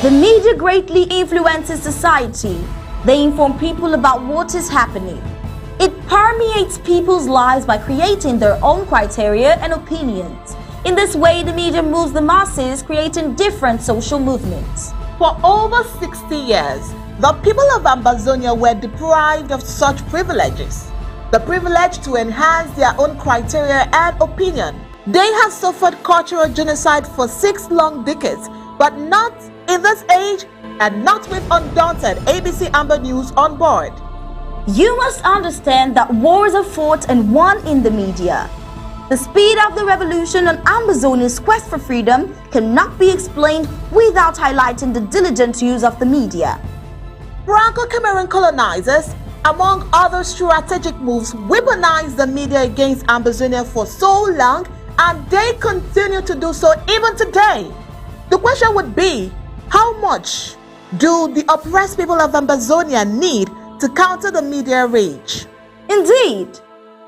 The media greatly influences society. They inform people about what is happening. It permeates people's lives by creating their own criteria and opinions. In this way, the media moves the masses, creating different social movements. For over 60 years, the people of Ambazonia were deprived of such privileges. The privilege to enhance their own criteria and opinion. They have suffered cultural genocide for 6 long decades, but not in this age and not with undaunted ABC Amba News on board. You must understand that wars are fought and won in the media. The speed of the revolution on Ambazonia's quest for freedom cannot be explained without highlighting the diligent use of the media. Franco-Cameroon colonizers, among other strategic moves, weaponized the media against Ambazonia for so long, and they continue to do so even today. The question would be, how much do the oppressed people of Ambazonia need to counter the media rage? Indeed,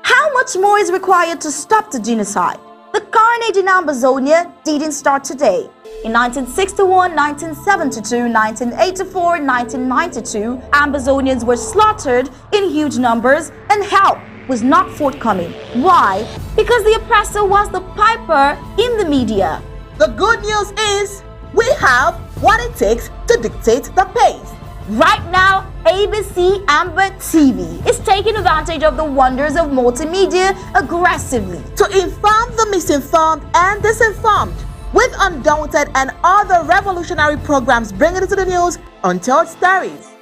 how much more is required to stop the genocide? The carnage in Ambazonia didn't start today. In 1961, 1972, 1984, 1992, Ambazonians were slaughtered in huge numbers and help was not forthcoming. Why? Because the oppressor was the piper in the media. The good news is we have what it takes to dictate the pace. Right now, ABC Amba TV is taking advantage of the wonders of multimedia aggressively to inform the misinformed and disinformed with undaunted and other revolutionary programs bringing it to the news untold stories.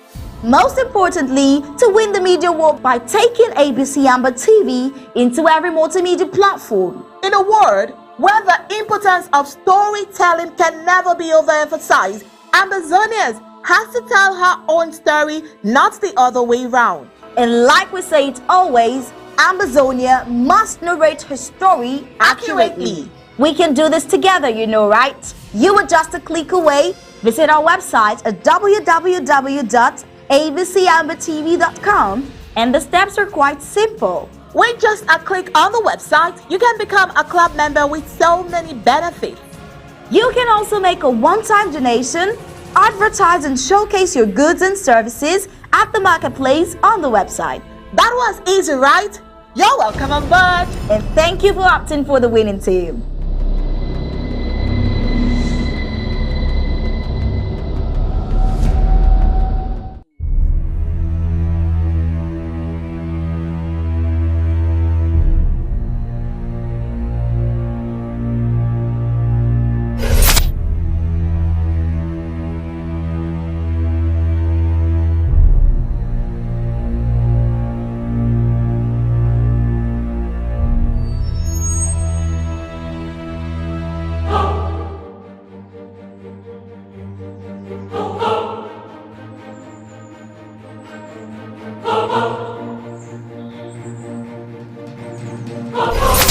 Most importantly, to win the media war by taking ABC Amba TV into every multimedia platform. In a word, where the importance of storytelling can never be overemphasized, Ambazonians has to tell her own story, not the other way round. And like we say it always, Ambazonia must narrate her story accurately. We can do this together, you know, right? You are just a click away. Visit our website at www.abcambatv.com, and the steps are quite simple. With just a click on the website, you can become a club member with so many benefits. You can also make a one-time donation, advertise and showcase your goods and services at the marketplace on the website. That was easy, right? You're welcome on board. And thank you for opting for the winning team.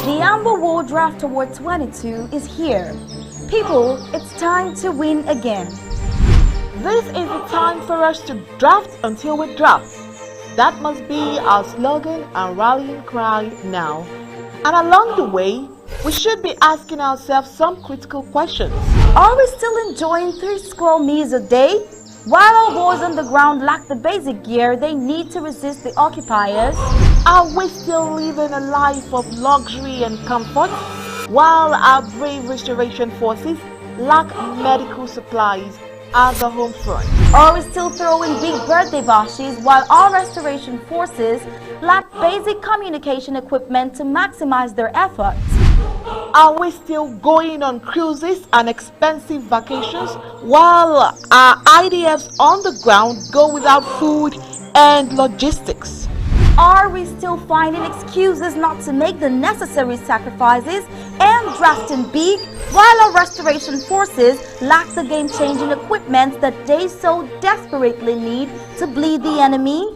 The Amba World Draft Award 22 is here. People, it's time to win again. This is the time for us to draft until we draft. That must be our slogan and rallying cry now. And along the way, we should be asking ourselves some critical questions. Are we still enjoying 3 square meals a day? While our boys on the ground lack the basic gear they need to resist the occupiers? Are we still living a life of luxury and comfort, while our brave restoration forces lack medical supplies at the home front? Are we still throwing big birthday bashes while our restoration forces lack basic communication equipment to maximize their efforts? Are we still going on cruises and expensive vacations while our IDFs on the ground go without food and logistics? Are we still finding excuses not to make the necessary sacrifices and drafting big while our restoration forces lack the game-changing equipment that they so desperately need to bleed the enemy?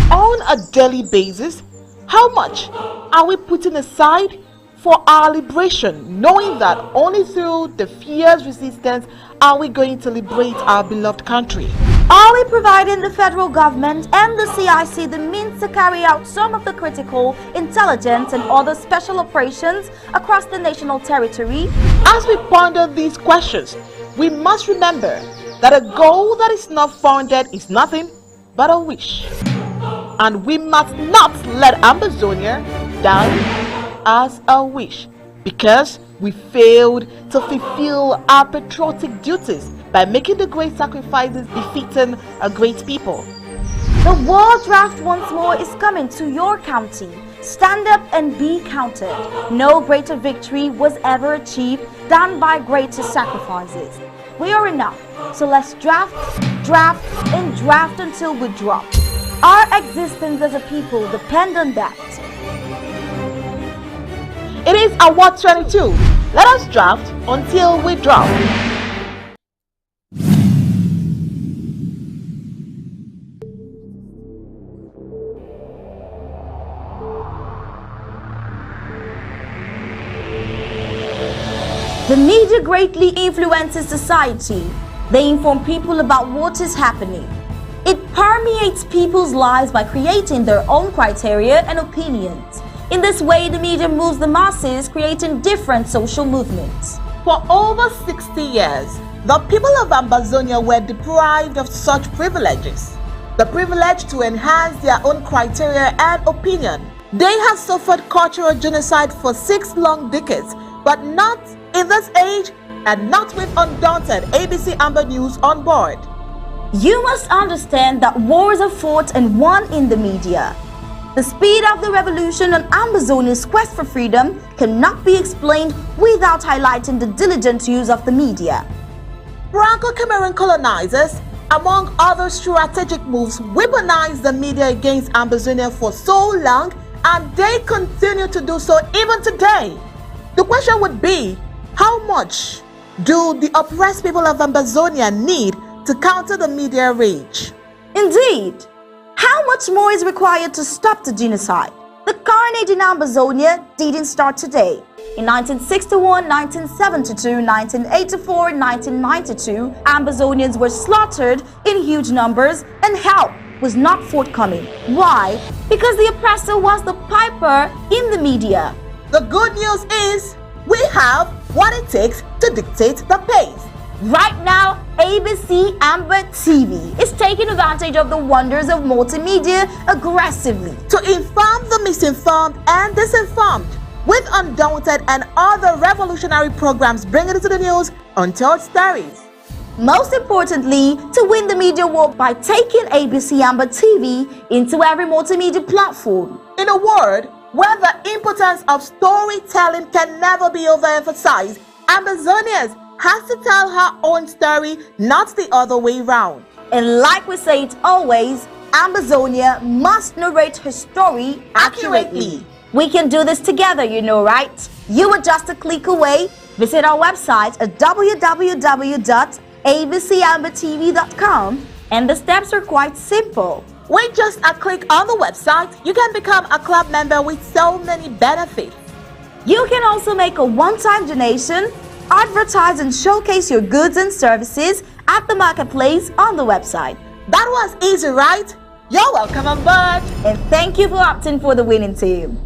On a daily basis, how much are we putting aside for our liberation, knowing that only through the fierce resistance are we going to liberate our beloved country? Are we providing the federal government and the CIC the means to carry out some of the critical intelligence and other special operations across the national territory? As we ponder these questions, we must remember that a goal that is not founded is nothing but a wish. And we must not let Ambazonia die as a wish, because we failed to fulfill our patriotic duties by making the great sacrifices befitting a great people. The World Draft once more is coming to your county. Stand up and be counted. No greater victory was ever achieved than by greater sacrifices. We are enough, so let's draft, and draft until we drop. Our existence as a people depends on that. It is Award 22. Let us draft until we drop. The media greatly influences society. They inform people about what is happening. It permeates people's lives by creating their own criteria and opinions. In this way, the media moves the masses, creating different social movements. For over 60 years, the people of Ambazonia were deprived of such privileges. The privilege to enhance their own criteria and opinion. They have suffered cultural genocide for 6 long decades, but not in this age and not with undaunted ABC Amba News on board. You must understand that wars are fought and won in the media. The speed of the revolution on Ambazonia's quest for freedom cannot be explained without highlighting the diligent use of the media. Franco-Cameroon colonizers, among other strategic moves, weaponized the media against Ambazonia for so long, and they continue to do so even today. The question would be, how much do the oppressed people of Ambazonia need to counter the media rage? Indeed, how much more is required to stop the genocide? The carnage in Ambazonia didn't start today. In 1961, 1972, 1984, 1992, Ambazonians were slaughtered in huge numbers and help was not forthcoming. Why? Because the oppressor was the piper in the media. The good news is, we have what it takes to dictate the pace. Right now, ABC Amba TV is taking advantage of the wonders of multimedia aggressively to inform the misinformed and disinformed with undaunted and other revolutionary programs bringing into the news untold stories. Most importantly, to win the media war by taking ABC Amba TV into every multimedia platform. In a word, where the importance of storytelling can never be overemphasized, Ambazonians has to tell her own story, not the other way round. And like we say it always, Ambazonia must narrate her story accurately. We can do this together, you know, right? You are just a click away. Visit our website at www.abcambatv.com, and the steps are quite simple. With just a click on the website, you can become a club member with so many benefits. You can also make a one-time donation, advertise and showcase your goods and services at the marketplace on the website. That was easy, right? You're welcome on board. And thank you for opting for the winning team.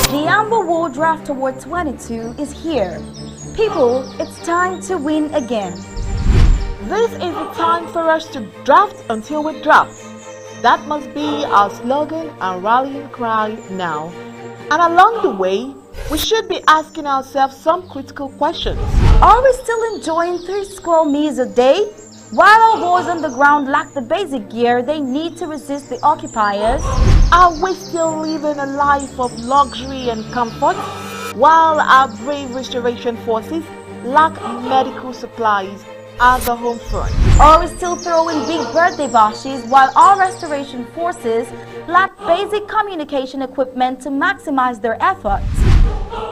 The Amba World Draft Award 22 is here. People, it's time to win again. This is the time for us to draft until we drop. That must be our slogan and rallying cry now. And along the way, we should be asking ourselves some critical questions. Are we still enjoying 3 square meals a day? While our boys on the ground lack the basic gear they need to resist the occupiers? Are we still living a life of luxury and comfort, while our brave restoration forces lack medical supplies, at the home front? Are we still throwing big birthday bashes while our restoration forces lack basic communication equipment to maximize their efforts?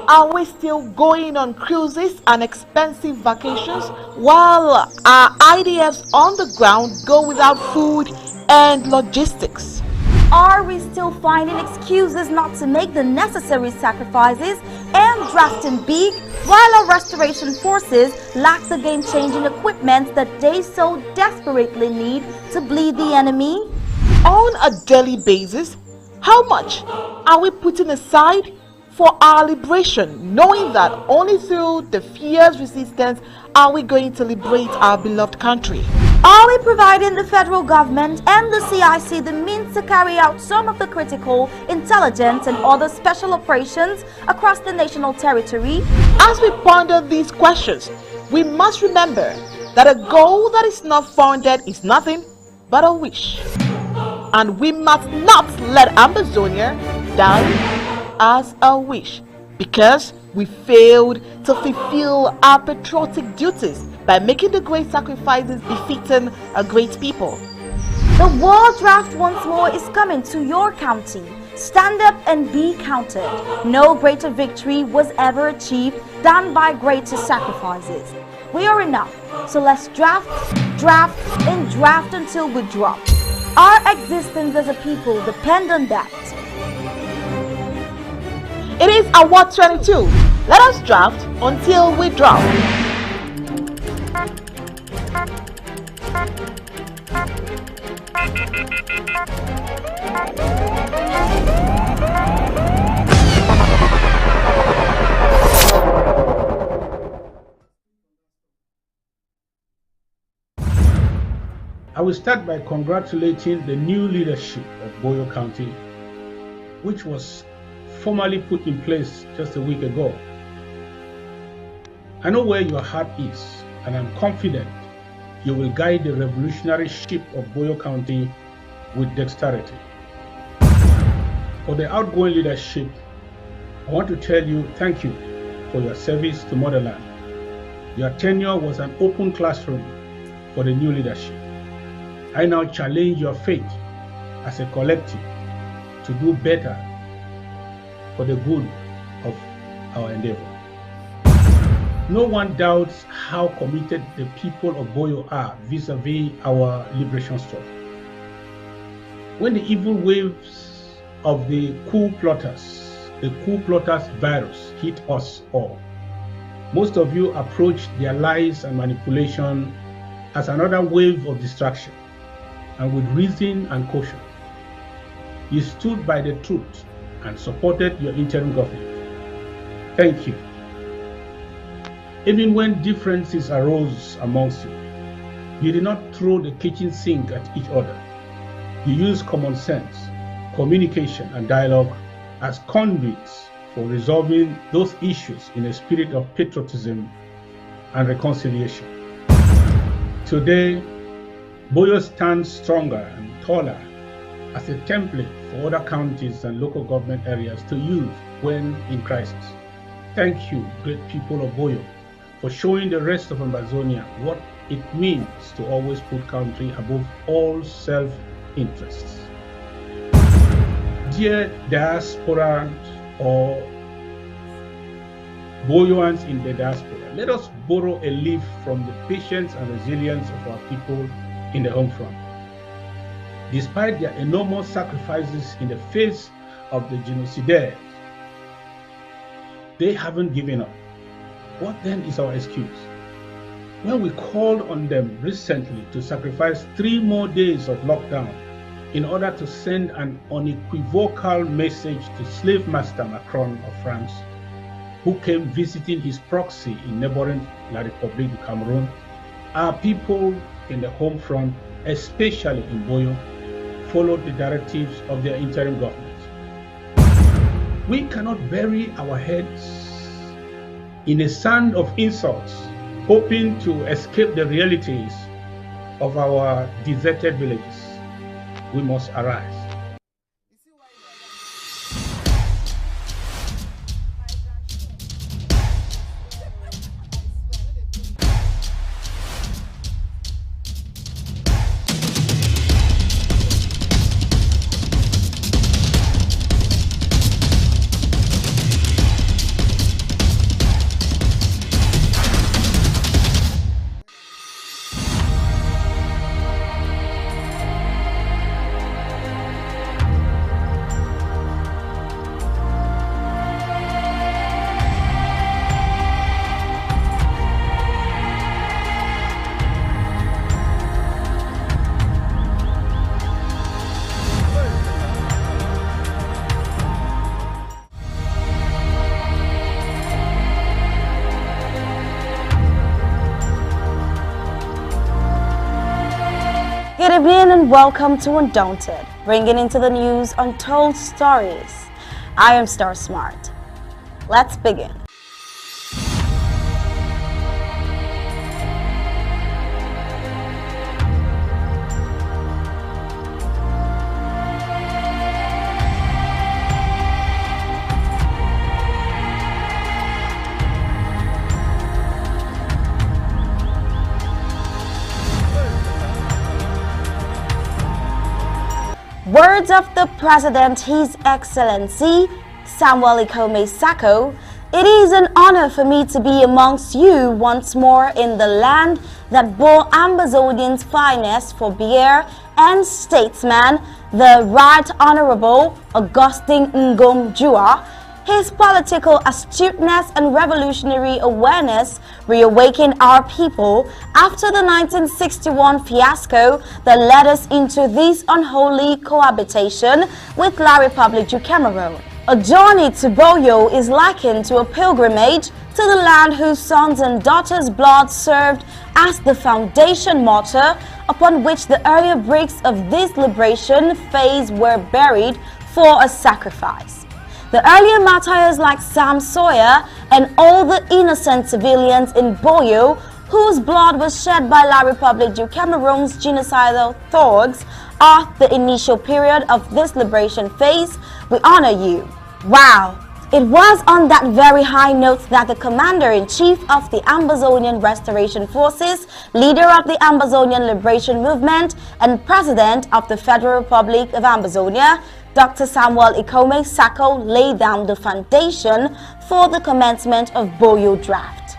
Are we still going on cruises and expensive vacations while our IDFs on the ground go without food and logistics? Are we still finding excuses not to make the necessary sacrifices and drafting big while our restoration forces lack the game-changing equipment that they so desperately need to bleed the enemy? On a daily basis, how much are we putting aside for our liberation, knowing that only through the fierce resistance are we going to liberate our beloved country? Are we providing the federal government and the CIC the means to carry out some of the critical, intelligence and other special operations across the national territory? As we ponder these questions, we must remember that a goal that is not funded is nothing but a wish. And we must not let Ambazonia die as a wish, because we failed to fulfill our patriotic duties by making the great sacrifices befitting a great people. The World Draft once more is coming to your county. Stand up and be counted. No greater victory was ever achieved than by greater sacrifices. We are enough, so let's draft, and draft until we drop. Our existence as a people depend on that. It is Award 22. Let us draft until we drop. I will start by congratulating the new leadership of Boyle County, which was formally put in place just a week ago. I know where your heart is, and I'm confident you will guide the revolutionary ship of Boyle County with dexterity. For the outgoing leadership, I want to tell you thank you for your service to motherland. Your tenure was an open classroom for the new leadership. I now challenge your faith as a collective to do better for the good of our endeavor. No one doubts how committed the people of Boyle are vis-a-vis our liberation struggle. When the evil waves of the coup plotters virus hit us all, most of you approached their lies and manipulation as another wave of distraction, and with reason and caution. You stood by the truth and supported your interim government. Thank you. Even when differences arose amongst you, you did not throw the kitchen sink at each other. You used common sense, communication, and dialogue as conduits for resolving those issues in a spirit of patriotism and reconciliation. Today, Boyle stands stronger and taller as a template for other counties and local government areas to use when in crisis. Thank you, great people of Boyle, for showing the rest of Ambazonia what it means to always put country above all self-interests. Dear diasporans or Boyans in the diaspora, let us borrow a leaf from the patience and resilience of our people in the home front. Despite their enormous sacrifices in the face of the genocidaires, they haven't given up. What then is our excuse? When we called on them recently to sacrifice 3 more days of lockdown in order to send an unequivocal message to slave master Macron of France, who came visiting his proxy in neighboring La République du Cameroon, our people in the home front, especially in Boyle, followed the directives of their interim government. We cannot bury our heads in a sand of insults, hoping to escape the realities of our deserted villages. We must arise. evening and welcome to Undaunted, bringing into the news untold stories. I am Star Smart. Let's begin. Words of the President, His Excellency Samuel Ikome Sako. It is an honor for me to be amongst you once more in the land that bore Ambazonians' finest for beer and statesman, the Right Honorable Augustine Ngom Jua. His political astuteness and revolutionary awareness reawakened our people after the 1961 fiasco that led us into this unholy cohabitation with La République du Cameroon. A journey to Boyle is likened to a pilgrimage to the land whose sons and daughters' blood served as the foundation mortar upon which the earlier bricks of this liberation phase were buried for a sacrifice. The earlier martyrs like Sam Sawyer and all the innocent civilians in Boyle whose blood was shed by La République du Cameroon's genocidal thugs are the initial period of this liberation phase. We honor you. Wow! It was on that very high note that the Commander-in-Chief of the Ambazonian Restoration Forces, leader of the Ambazonian Liberation Movement, and President of the Federal Republic of Ambazonia, Dr. Samuel Ikome Sako laid down the foundation for the commencement of Boyle draft.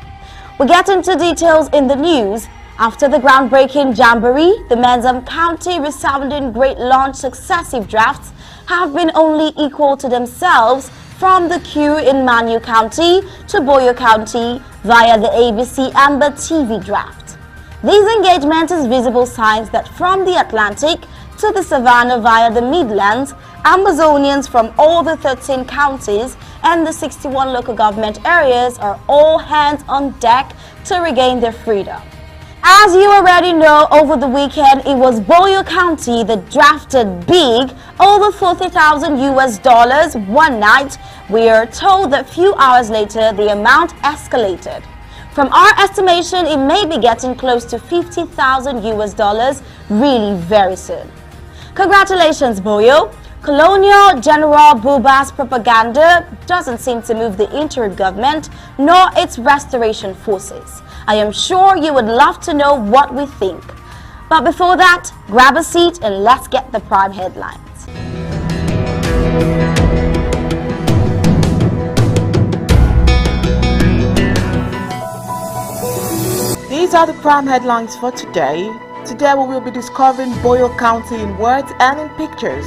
We get into details in the news. After the groundbreaking jamboree, the Menzam County resounding great launch successive drafts have been only equal to themselves from the queue in Manu County to Boyle County via the ABC Amba TV draft. These engagements is visible signs that from the Atlantic to the Savannah via the Midlands, Ambazonians from all the 13 counties and the 61 local government areas are all hands on deck to regain their freedom. As you already know, over the weekend it was Boyle County that drafted big, over $40,000 one night. We are told that few hours later the amount escalated. From our estimation, it may be getting close to $50,000 really very soon. Congratulations, Boyle. Colonial General Buba's propaganda doesn't seem to move the interim government nor its restoration forces. I am sure you would love to know what we think. But before that, grab a seat and let's get the prime headlines. These are the prime headlines for today. Today we will be discovering Boyle County in words and in pictures.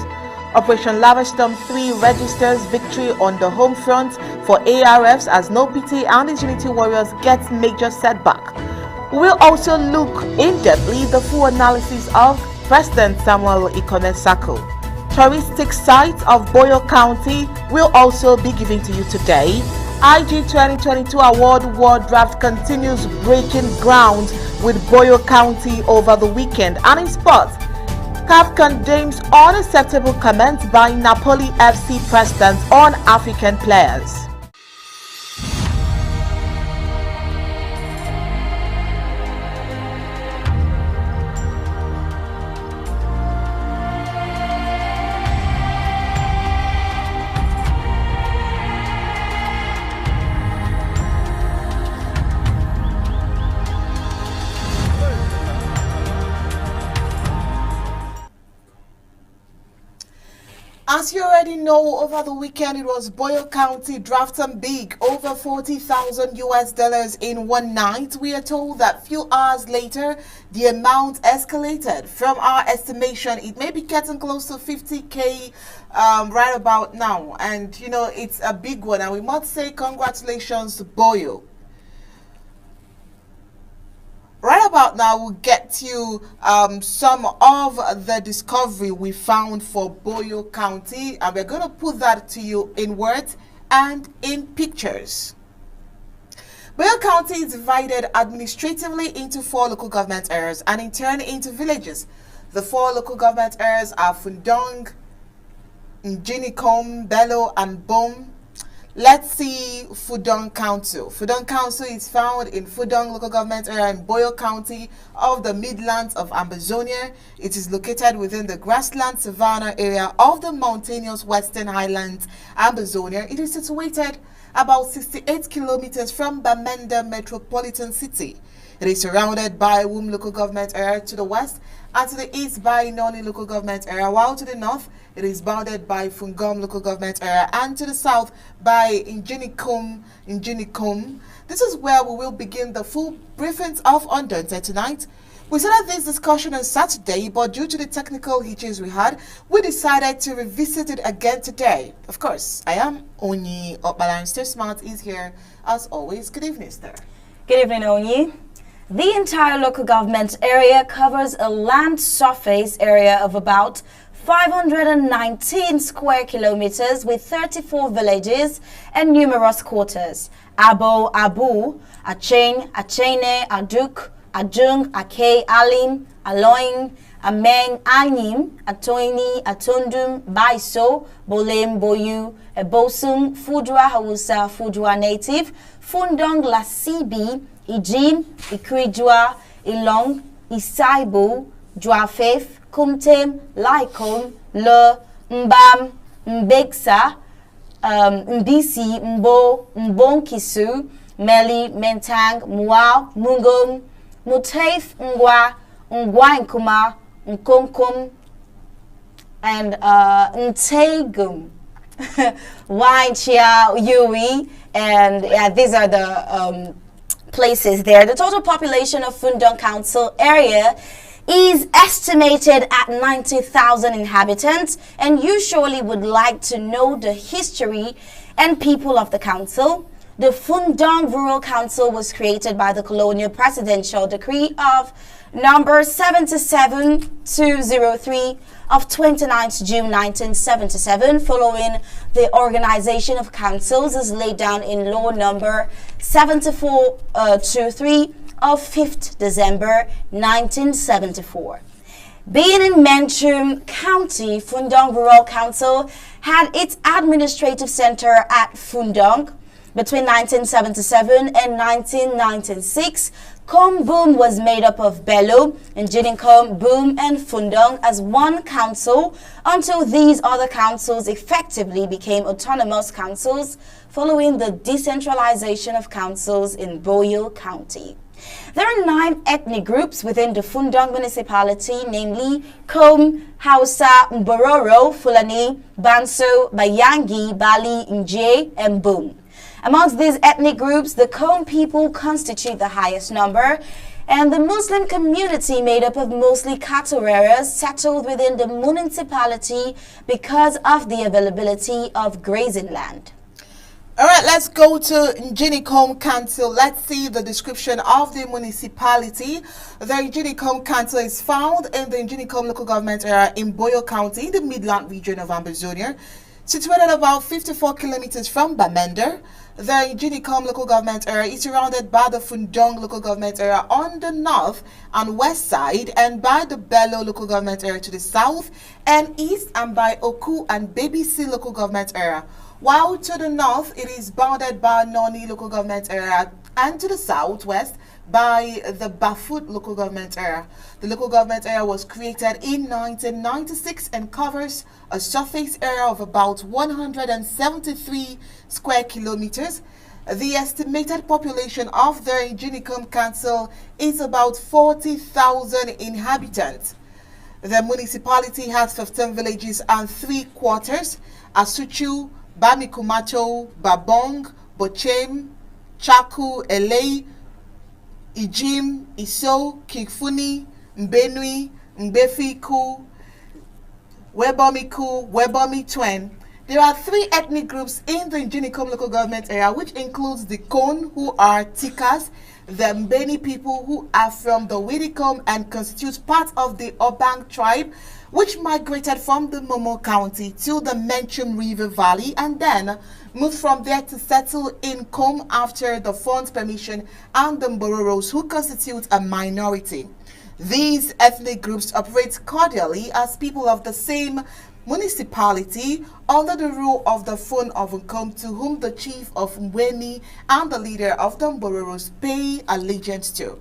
Operation Lava Storm 3 registers victory on the home front for ARFs as No PT and the Unity Warriors get major setback. We will also look in-depthly the full analysis of President Samuel Ikome Sako. Touristic sites of Boyle County will also be given to you today. IG 2022 Award War Draft continues breaking ground with Boyle County over the weekend. And in sports, CAF condemns unacceptable comments by Napoli FC president on African players. As you already know, over the weekend it was Boyle County drafting big, over $40,000 in one night. We are told that few hours later the amount escalated. From our estimation, it may be getting close to 50K right about now, and you know it's a big one, and we must say congratulations to Boyle. Right about now, we'll get you some of the discovery we found for Boyle County, and we're going to put that to you in words and in pictures. Boyle County is divided administratively into 4 local government areas and in turn into villages. The 4 local government areas are Fundong, Njinikom, Bello, and Bom. Let's see Fundong Council. Fundong Council is found in Fundong local government area in Boyle County of the Midlands of Ambazonia. It is located within the grassland savanna area of the mountainous Western Highlands, Ambazonia. It is situated about 68 kilometers from Bamenda metropolitan city. It is surrounded by Wum local government area to the west and to the east by Noni local government area, while to the north it is bounded by Fungom local government area and to the south by Njinikom. This is where we will begin the full briefings of Undante tonight. We started this discussion on Saturday, but due to the technical hitches we had, we decided to revisit it again today. Of course, I am Onyi Okbala. Mr. Smart is here as always. Good evening, sir. Good evening, Onyi. The entire local government area covers a land surface area of about 519 square kilometers with 34 villages and numerous quarters. Abo, Abu, Achain, Achene, Aduk, Ajung, Ake, Alim, Aloing, Ameng, Anyim, Atoini, Atundum, Baiso, Bolem, Boyu, Ebosung, Fudwa Hausa, Fudwa Native, Fundong, Lasibi, Ijin, Ikrijua, Ilong, Isaibu, Juafef, Kumtem, Laikom, Le, Mbam, Mbeksa, Mbisi, Mbo, Mbonkisu, Meli, Mentang, Mua, Mungum, Mutaif, Ngwa, Ngwankuma, Nkonkum, and Ntegum, Wainchia, Yui, and yeah, these are the places there. The total population of Fundong Council area is estimated at 90,000 inhabitants, and you surely would like to know the history and people of the council. The Fundong Rural Council was created by the colonial presidential decree of number 77203 of 29th June 1977, following the organization of councils as laid down in law number 7423 of 5th December 1974. Being in Menchum County, Fundong Rural Council had its administrative center at Fundong. Between 1977 and 1996, Com Boom was made up of Bello, Njinikom, Boom, and Fundong as one council until these other councils effectively became autonomous councils following the decentralization of councils in Boyle County. There are 9 ethnic groups within the Fundong municipality, namely Kom, Hausa, Mbororo, Fulani, Banso, Bayangi, Bali, Nje, and Boom. Amongst these ethnic groups, the Kom people constitute the highest number, and the Muslim community made up of mostly Katoreras settled within the municipality because of the availability of grazing land. All right, let's go to Njinikom Council. Let's see the description of the municipality. The Njinikom Council is found in the Njinikom local government area in Boyle County in the Midland region of Ambazonia, situated about 54 kilometers from Bamenda. The Njinikom local government area is surrounded by the Fundong local government area on the north and west side, and by the Bello local government area to the south and east, and by Oku and Babisi local government area. While to the north, it is bounded by Noni local government area, and to the southwest by the Bafut local government area. The local government area was created in 1996 and covers a surface area of about 173 square kilometers. The estimated population of the Njinikom Council is about 40,000 inhabitants. The municipality has 15 villages and 3 quarters: Asuchu, Bamikumato, Babong, Bochem, Chaku, Elei, Ijim, Iso, Kifuni, Mbenui, Mbefiku, Webomiku, Webomi Twen. There are 3 ethnic groups in the Njinikom local government area, which includes the Kon, who are Tikas, the Mbeni people, who are from the Widikom and constitute part of the Obang tribe, which migrated from the Momo County to the Menchum River Valley and then moved from there to settle in Kom after the Fund's permission, and the Mbororos, who constitute a minority. These ethnic groups operate cordially as people of the same municipality under the rule of the Fon of Nkom, to whom the chief of Mweni and the leader of the Mbororos pay allegiance to.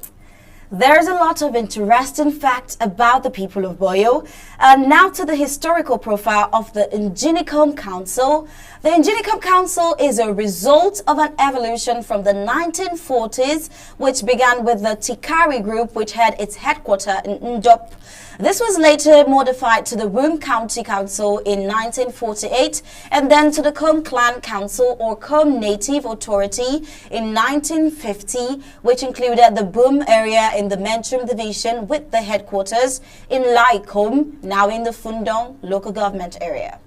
There's a lot of interesting facts about the people of Boyle. Now to the historical profile of the Nginicom Council. The Nginicom Council is a result of an evolution from the 1940s, which began with the Tikari group, which had its headquarters in Ndop. This was later modified to the Wombe County Council in 1948, and then to the Kom Clan Council or Kom Native Authority in 1950, which included the Boom area in the Mentrum Division with the headquarters in Lai Kom, now in the Fundong local government area.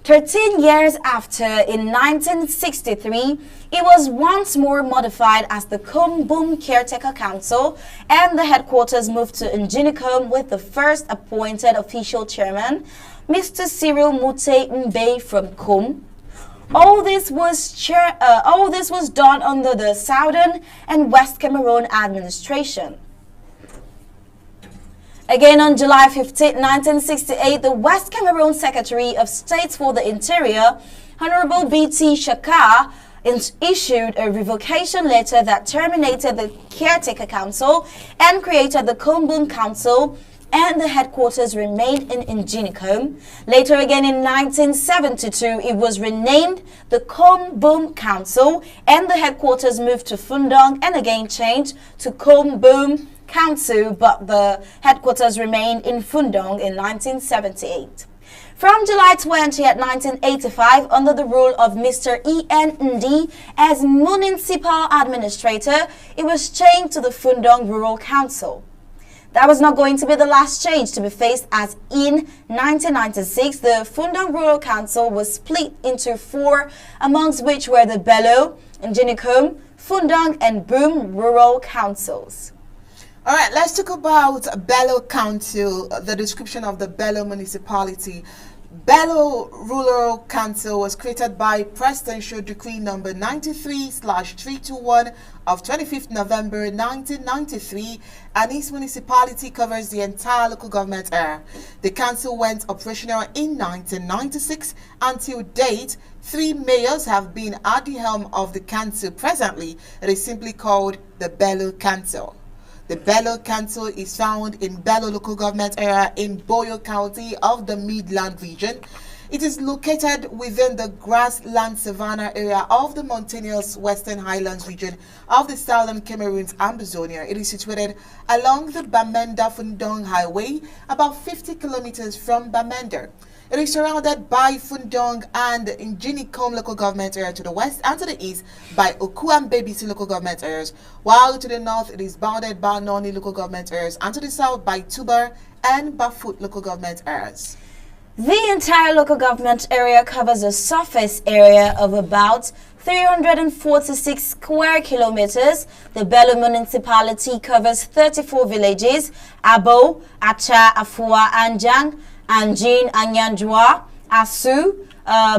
13 years after, in 1963, it was once more modified as the Kom Boom Caretaker Council, and the headquarters moved to Nginicom with the first appointed official chairman, Mr. Cyril Mute Mbe from Kom. All this was done under the Southern and West Cameroon administration. Again, on July 15, 1968, the West Cameroon Secretary of State for the Interior, Honorable B.T. Shaka, issued a revocation letter that terminated the Caretaker Council and created the Kom Boom Council, and the headquarters remained in Nginicom. Later again in 1972, it was renamed the Kom Boom Council, and the headquarters moved to Fundong and again changed to Kom Boom Council, but the headquarters remained in Fundong in 1978. From July 20, 1985, under the rule of Mr. E.N. Ndi as municipal administrator, it was changed to the Fundong Rural Council. That was not going to be the last change to be faced, as in 1996, the Fundong Rural Council was split into four, amongst which were the Bello, Nginicom, Fundong, and Boom Rural Councils. All right, let's talk about Bello Council, the description of the Bello municipality. Bello Rural Council was created by Presidential Decree number 93/321 of 25th November 1993, and its municipality covers the entire local government area. The council went operational in 1996. Until date, 3 mayors have been at the helm of the council. Presently, it is simply called the Bello Council. The Bello Council is found in Bello local government area in Boyle County of the Midland region. It is located within the grassland savanna area of the mountainous Western Highlands region of the southern Cameroon's Ambazonia. It is situated along the Bamenda-Fundong Highway, about 50 kilometers from Bamenda. It is surrounded by Fundong and Nginicom local government area to the west, and to the east by Okuambebisi local government areas, while to the north it is bounded by Noni local government areas, and to the south by Tubar and Bafut local government areas. The entire local government area covers a surface area of about 346 square kilometers. The Bello municipality covers 34 villages: Abo, Acha, Afua, Anjang, Anjin, Anyanjwa, Asu,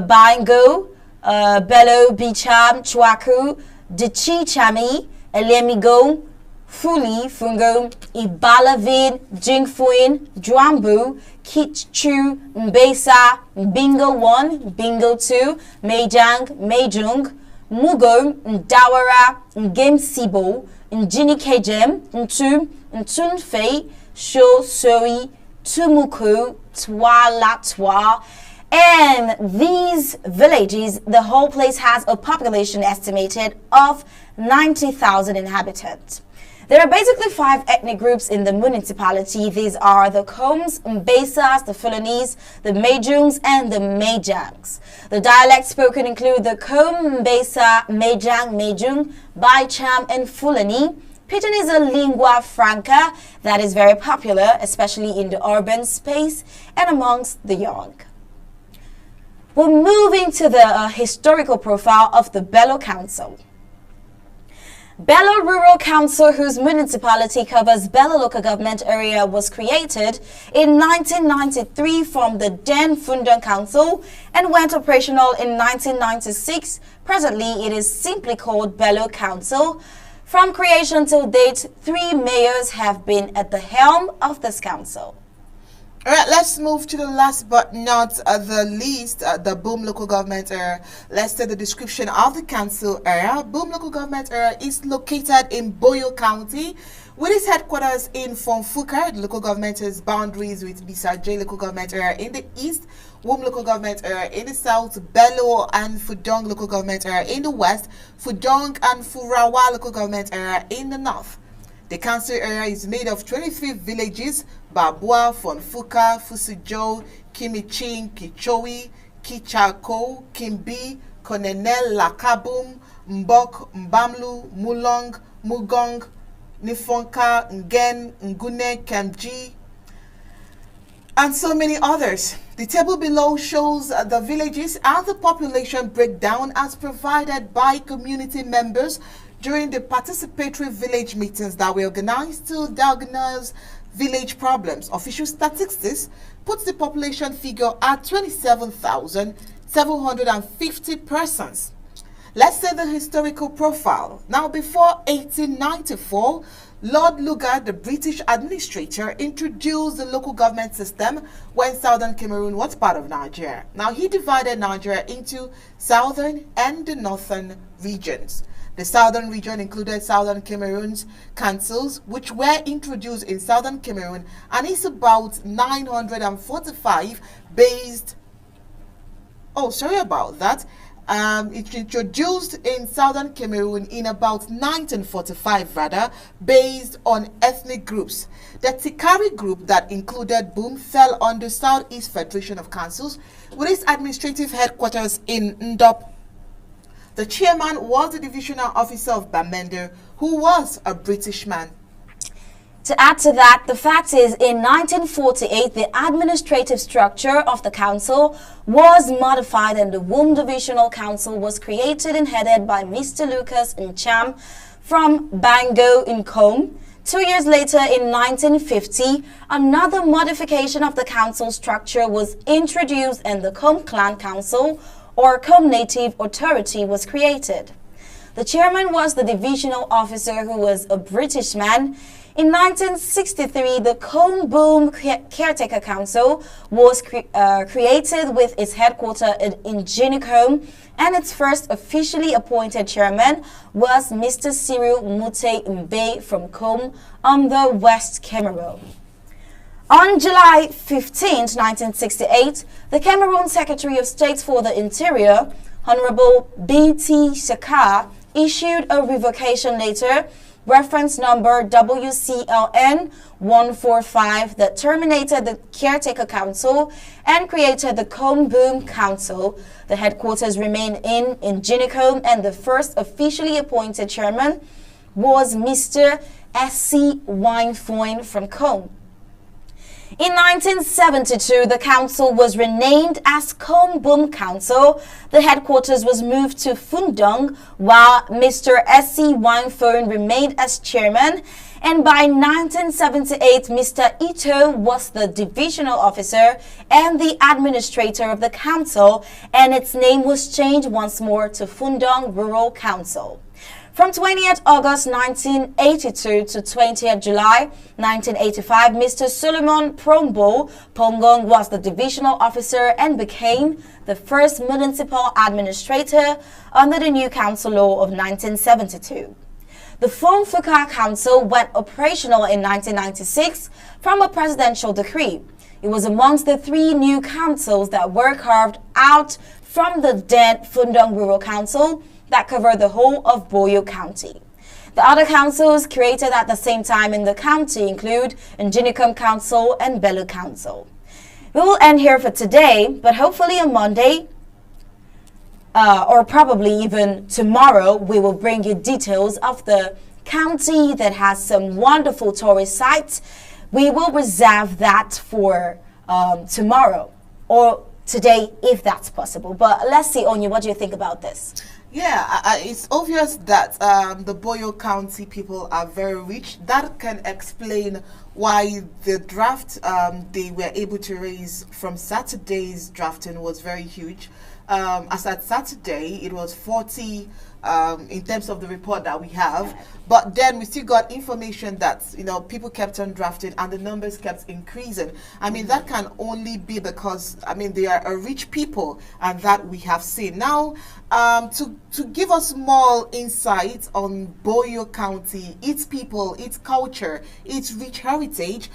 Bango, Bello, Bicham, Chwaku, Dichi Chami, Elemigo, Fuli, Fungo, Ibalavin, Jingfuin, Dwambu, Kitchu, Mbesa, Bingo 1, Bingo 2, Mejang, Mejung, Mugo, Ndawara, Ngemsibo, Njini Kejem, Ntum, Ntunfei, Sho Soi, Tumuku, Twalatwa. And these villages, the whole place has a population estimated of 90,000 inhabitants. There are basically 5 ethnic groups in the municipality. These are the Koms, Mbesas, the Fulanese, the Mejungs, and the Mejangs. The dialects spoken include the Kom, Mbesa, Mejang, Mejung, Baicham, and Fulani. Pidgin is a lingua franca that is very popular, especially in the urban space and amongst the young. We're moving to the historical profile of the Bello Council. Bello Rural Council, whose municipality covers Bello local government area, was created in 1993 from the then Fundong Council and went operational in 1996. Presently, it is simply called Bello Council. From creation till date, 3 mayors have been at the helm of this council. All right, let's move to the last but not the least, the Boom local government area. Let's say the description of the council area. Boom local government area is located in Boyle County, with its headquarters in Fonfuka. The local government has boundaries with Bisajay local government area in the east, Wom local government area in the south, Bello and Fudong local government area in the west, Fudong and Furawa local government area in the north. The council area is made of 23 villages: Babua, Fonfuka, Fusijo, Kimichin, Kichowi, Kichako, Kimbi, Konenel, Lakabum, Mbok, Mbamlu, Mulong, Mugong, Nifonka, Ngen, Ngune, Kemji, and so many others. The table below shows the villages and the population breakdown as provided by community members during the participatory village meetings that were organized to diagnose village problems. Official statistics puts the population figure at 27,750 persons. Let's say the historical profile. Now, before 1894, Lord Lugard, the British administrator, introduced the local government system when southern Cameroon was part of Nigeria. Now, he divided Nigeria into southern and the northern regions. The southern region included southern Cameroon's councils, which were introduced in southern Cameroon, and is about 945 based. Oh, sorry about that. It introduced in southern Cameroon in about 1945, rather, based on ethnic groups. The Tikari group that included Boom fell under Southeast Federation of Councils, with its administrative headquarters in Ndop. The chairman was the divisional officer of Bamenda, who was a British man. To add to that, the fact is, in 1948, the administrative structure of the council was modified and the Wom Divisional Council was created and headed by Mr. Lucas Ncham from Bango in Com. 2 years later, in 1950, another modification of the council structure was introduced and the Com Clan Council, or Com Native Authority, was created. The chairman was the divisional officer, who was a British man. In 1963, the Com Boom Caretaker Council was created with its headquarters in Ginicombe, and its first officially appointed chairman was Mr. Cyril Mute Mbe from Com on the West Cameroon. On July 15, 1968, the Cameroon Secretary of State for the Interior, Honorable B.T. Shaka, issued a revocation letter, reference number WCLN 145, that terminated the Caretaker Council and created the Com Boom Council. The headquarters remained in Ginicombe, and the first officially appointed chairman was Mr. S.C. Winefoyn from Com. In 1972, the council was renamed as Com Boom Council. The headquarters was moved to Fundong, while Mr. S.C. Winefoyn remained as chairman. And by 1978, Mr. Ito was the divisional officer and the administrator of the council, and its name was changed once more to Fundong Rural Council. From 20th August 1982 to 20th July 1985, Mr. Solomon Prombo Pongong was the divisional officer and became the first municipal administrator under the new council law of 1972. The Fonfuka Council went operational in 1996 from a presidential decree. It was amongst the 3 new councils that were carved out from the dead Fundong Rural Council that cover the whole of Boyle County. The other councils created at the same time in the county include Nginicum Council and Bellu Council. We will end here for today, but hopefully on Monday, or probably even tomorrow, we will bring you details of the county that has some wonderful tourist sites. We will reserve that for tomorrow or today, if that's possible. But let's see, Onya, what do you think about this? Yeah, it's obvious that the Boyle County people are very rich. That can explain why the draft they were able to raise from Saturday's drafting was very huge. As at Saturday, it was 40 in terms of the report that we have. But then we still got information that people kept on drafting and the numbers kept increasing. I mean, that can only be because they are a rich people, and that we have seen. Now, to give us more insight on Boyle County, its people, its culture, its rich heritage,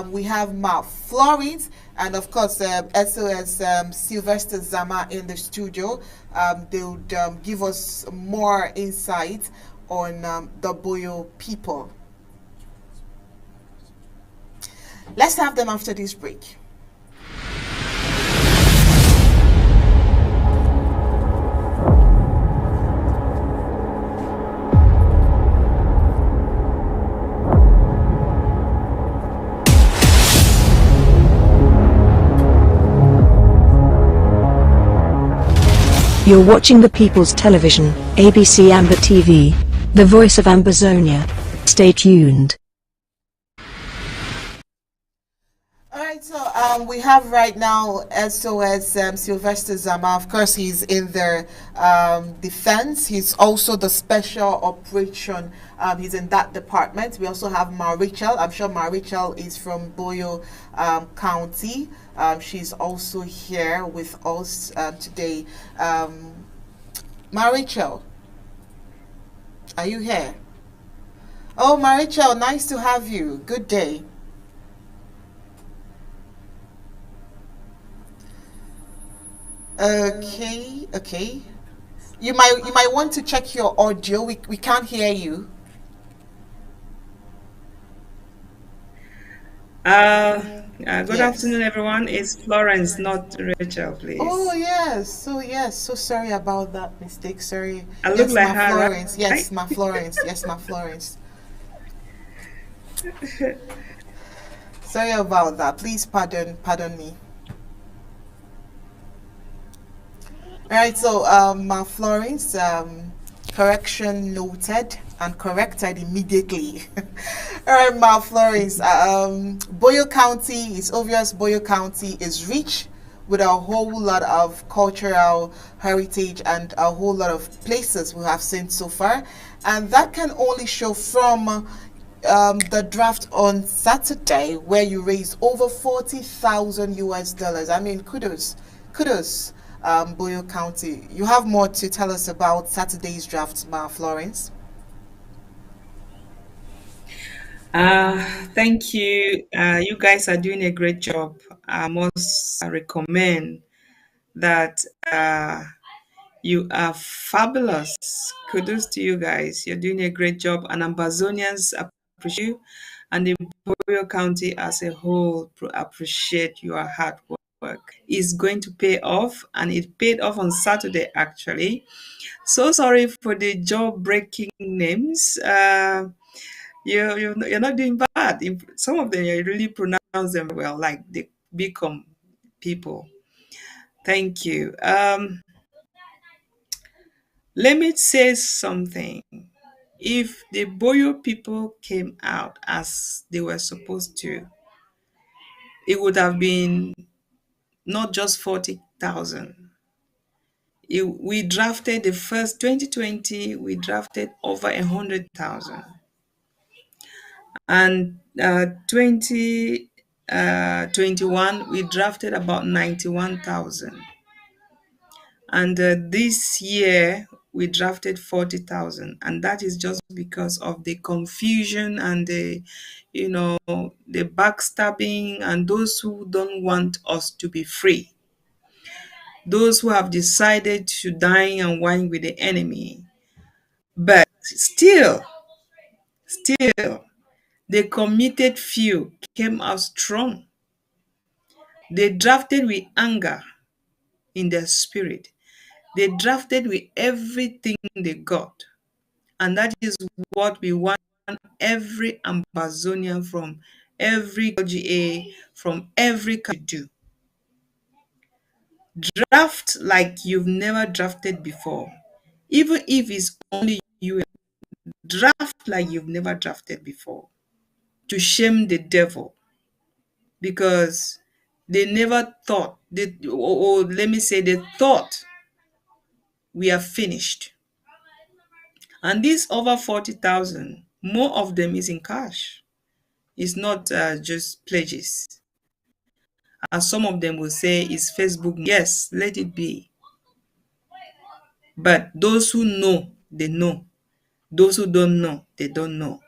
we have Ma Florence and of course SOS Sylvester Zama in the studio. They would give us more insight on the Boyle people. Let's have them after this break. You're watching the People's Television, ABC Amba TV, the voice of Ambazonia. Stay tuned. Alright, so we have right now SOS Sylvester Zama. Of course, he's in the defense. He's also the special operation. He's in that department. We also have Marichel. I'm sure Marichel is from Boyle County. She's also here with us today. Marichel, are you here? Oh, Marichel, nice to have you. Good day. Okay. You might want to check your audio. We can't hear you. Good Yes. afternoon, everyone. It's Florence, not Rachel, please. Oh yes. So sorry about that mistake. Sorry. I look Yes, like Ma her, Florence. Yes, right? Ma Florence. Yes, Ma Florence. Sorry about that. Please pardon me. All right, so Ma Florence, correction noted and corrected immediately. All right, Ma Florence, Boyle County, it's obvious Boyle County is rich with a whole lot of cultural heritage and a whole lot of places we have seen so far. And that can only show from the draft on Saturday, where you raised over 40,000 US dollars. I mean, kudos. Boyle County. You have more to tell us about Saturday's draft, Ma Florence. Thank you. You guys are doing a great job. I must recommend that you are fabulous. Kudos to you guys. You're doing a great job, and Ambazonians appreciate you, and the Boyle County as a whole appreciate your hard work. It's going to pay off, and it paid off on Saturday, actually. So sorry for the jaw-breaking names. You're not doing bad. Some of them you really pronounce them well, like the Beacom people. Thank you. Let me say something. If the Boyo people came out as they were supposed to, it would have been not just 40,000. We drafted the first 2020, we drafted over 100,000. And 2021, we drafted about 91,000. And this year, we drafted 40,000. And that is just because of the confusion and the backstabbing and those who don't want us to be free. Those who have decided to dine and wine with the enemy. But still, the committed few came out strong. They drafted with anger in their spirit. They drafted with everything they got. And that is what we want every Ambazonian from every LGA, from every country to do. Draft like you've never drafted before. Even if it's only you, draft like you've never drafted before. to shame the devil, because they never thought, or let me say, they thought we are finished. And these over 40,000, more of them is in cash. It's not just pledges. As some of them will say, it's Facebook. Yes, let it be. But those who know, they know. Those who don't know, they don't know.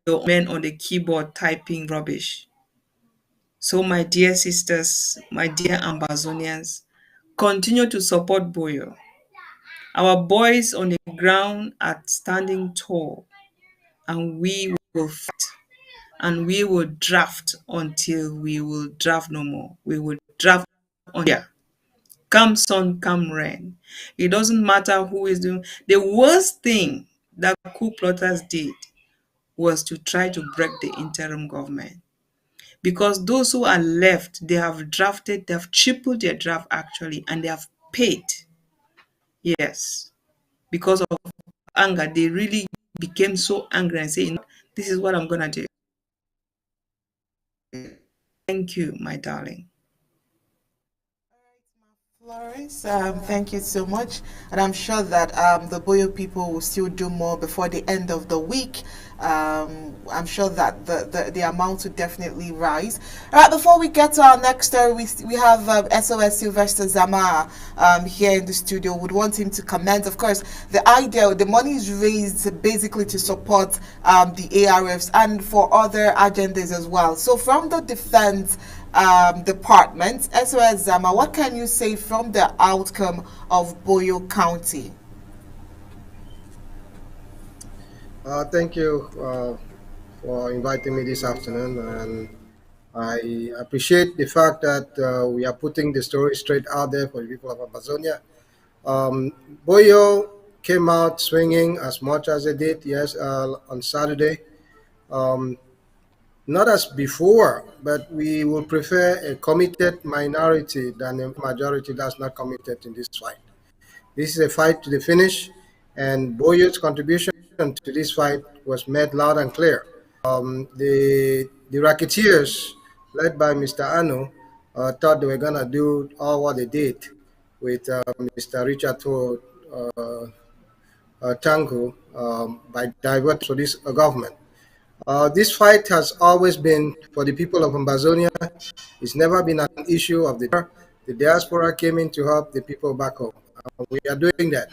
The men on the keyboard typing rubbish. So my dear sisters, my dear Ambazonians, continue to support Boyle. Our boys on the ground are standing tall, and we will fight, and we will draft until we will draft no more. We will draft on here. Come sun, come rain. It doesn't matter who is doing. The worst thing that coup plotters did was to try to break the interim government. Because those who are left, they have drafted, they have tripled their draft actually, and they have paid. Yes. Because of anger, they really became so angry and saying, this is what I'm going to do. Thank you, my darling. Florence, thank you so much, and I'm sure that the Boyo people will still do more before the end of the week. I'm sure that the amount will definitely rise. All right, before we get to our next story, we have SOS Sylvester Zama here in the studio. Would want him to comment. Of course, the money is raised basically to support the ARFs and for other agendas as well. So from the defense department, SOS Zama, what can you say from the outcome of Boyle County? Thank you for inviting me this afternoon, and I appreciate the fact that we are putting the story straight out there for the people of Amazonia. Boyo came out swinging as much as they did, yes, on Saturday. Um, Not as before, but we will prefer a committed minority than a majority that's not committed in this fight. This is a fight to the finish, and Boyo's contribution to this fight was made loud and clear. The racketeers, led by Mr. Anu, thought they were going to do all what they did with Mr. Richard Tangu by diverting to this government. This fight has always been for the people of Ambazonia. It's never been an issue of the diaspora. The diaspora came in to help the people back home. We are doing that.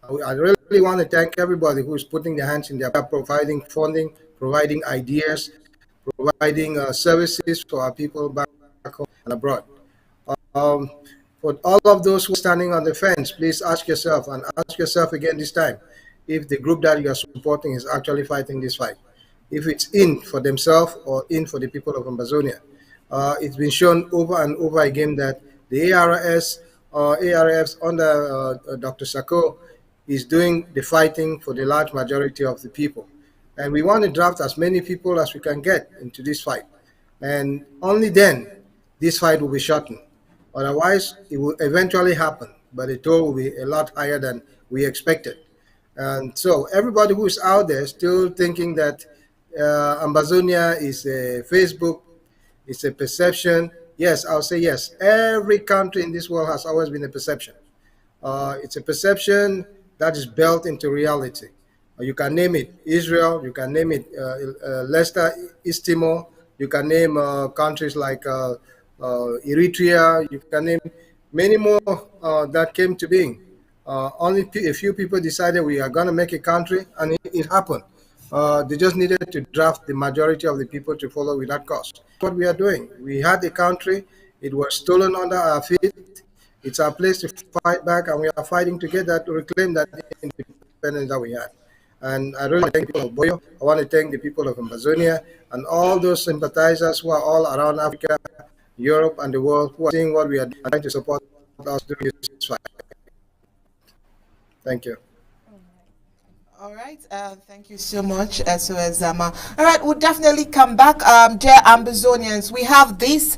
I really want to thank everybody who is putting their hands in their pocket, providing funding, providing ideas, providing services for our people back home and abroad. Um, for all of those who are standing on the fence, please ask yourself, and ask yourself again this time, if the group that you are supporting is actually fighting this fight, if it's in for themselves or in for the people of Amazonia. It's been shown over and over again that the ARFs under Dr. Sako is doing the fighting for the large majority of the people. And we want to draft as many people as we can get into this fight. And only then this fight will be shortened. Otherwise, it will eventually happen, but the toll will be a lot higher than we expected. And so everybody who is out there still thinking that Ambazonia is a Facebook, it's a perception. Yes, I'll say yes. Every country in this world has always been a perception. It's a perception that is built into reality. You can name it Israel, you can name it Leicester, East Timor, you can name countries like Eritrea, you can name many more that came to being. Only a few people decided we are going to make a country, and it happened. They just needed to draft the majority of the people to follow with that cause. What we are doing, we had a country, it was stolen under our feet. It's our place to fight back, and we are fighting together to reclaim that independence that we had. And I really want to thank the people of Boyo. I want to thank the people of Amazonia and all those sympathizers who are all around Africa, Europe, and the world who are seeing what we are trying to support us during this fight. Thank you. All right, thank you so much, SOS Zama. All right, we'll definitely come back. Dear Ambazonians, we have this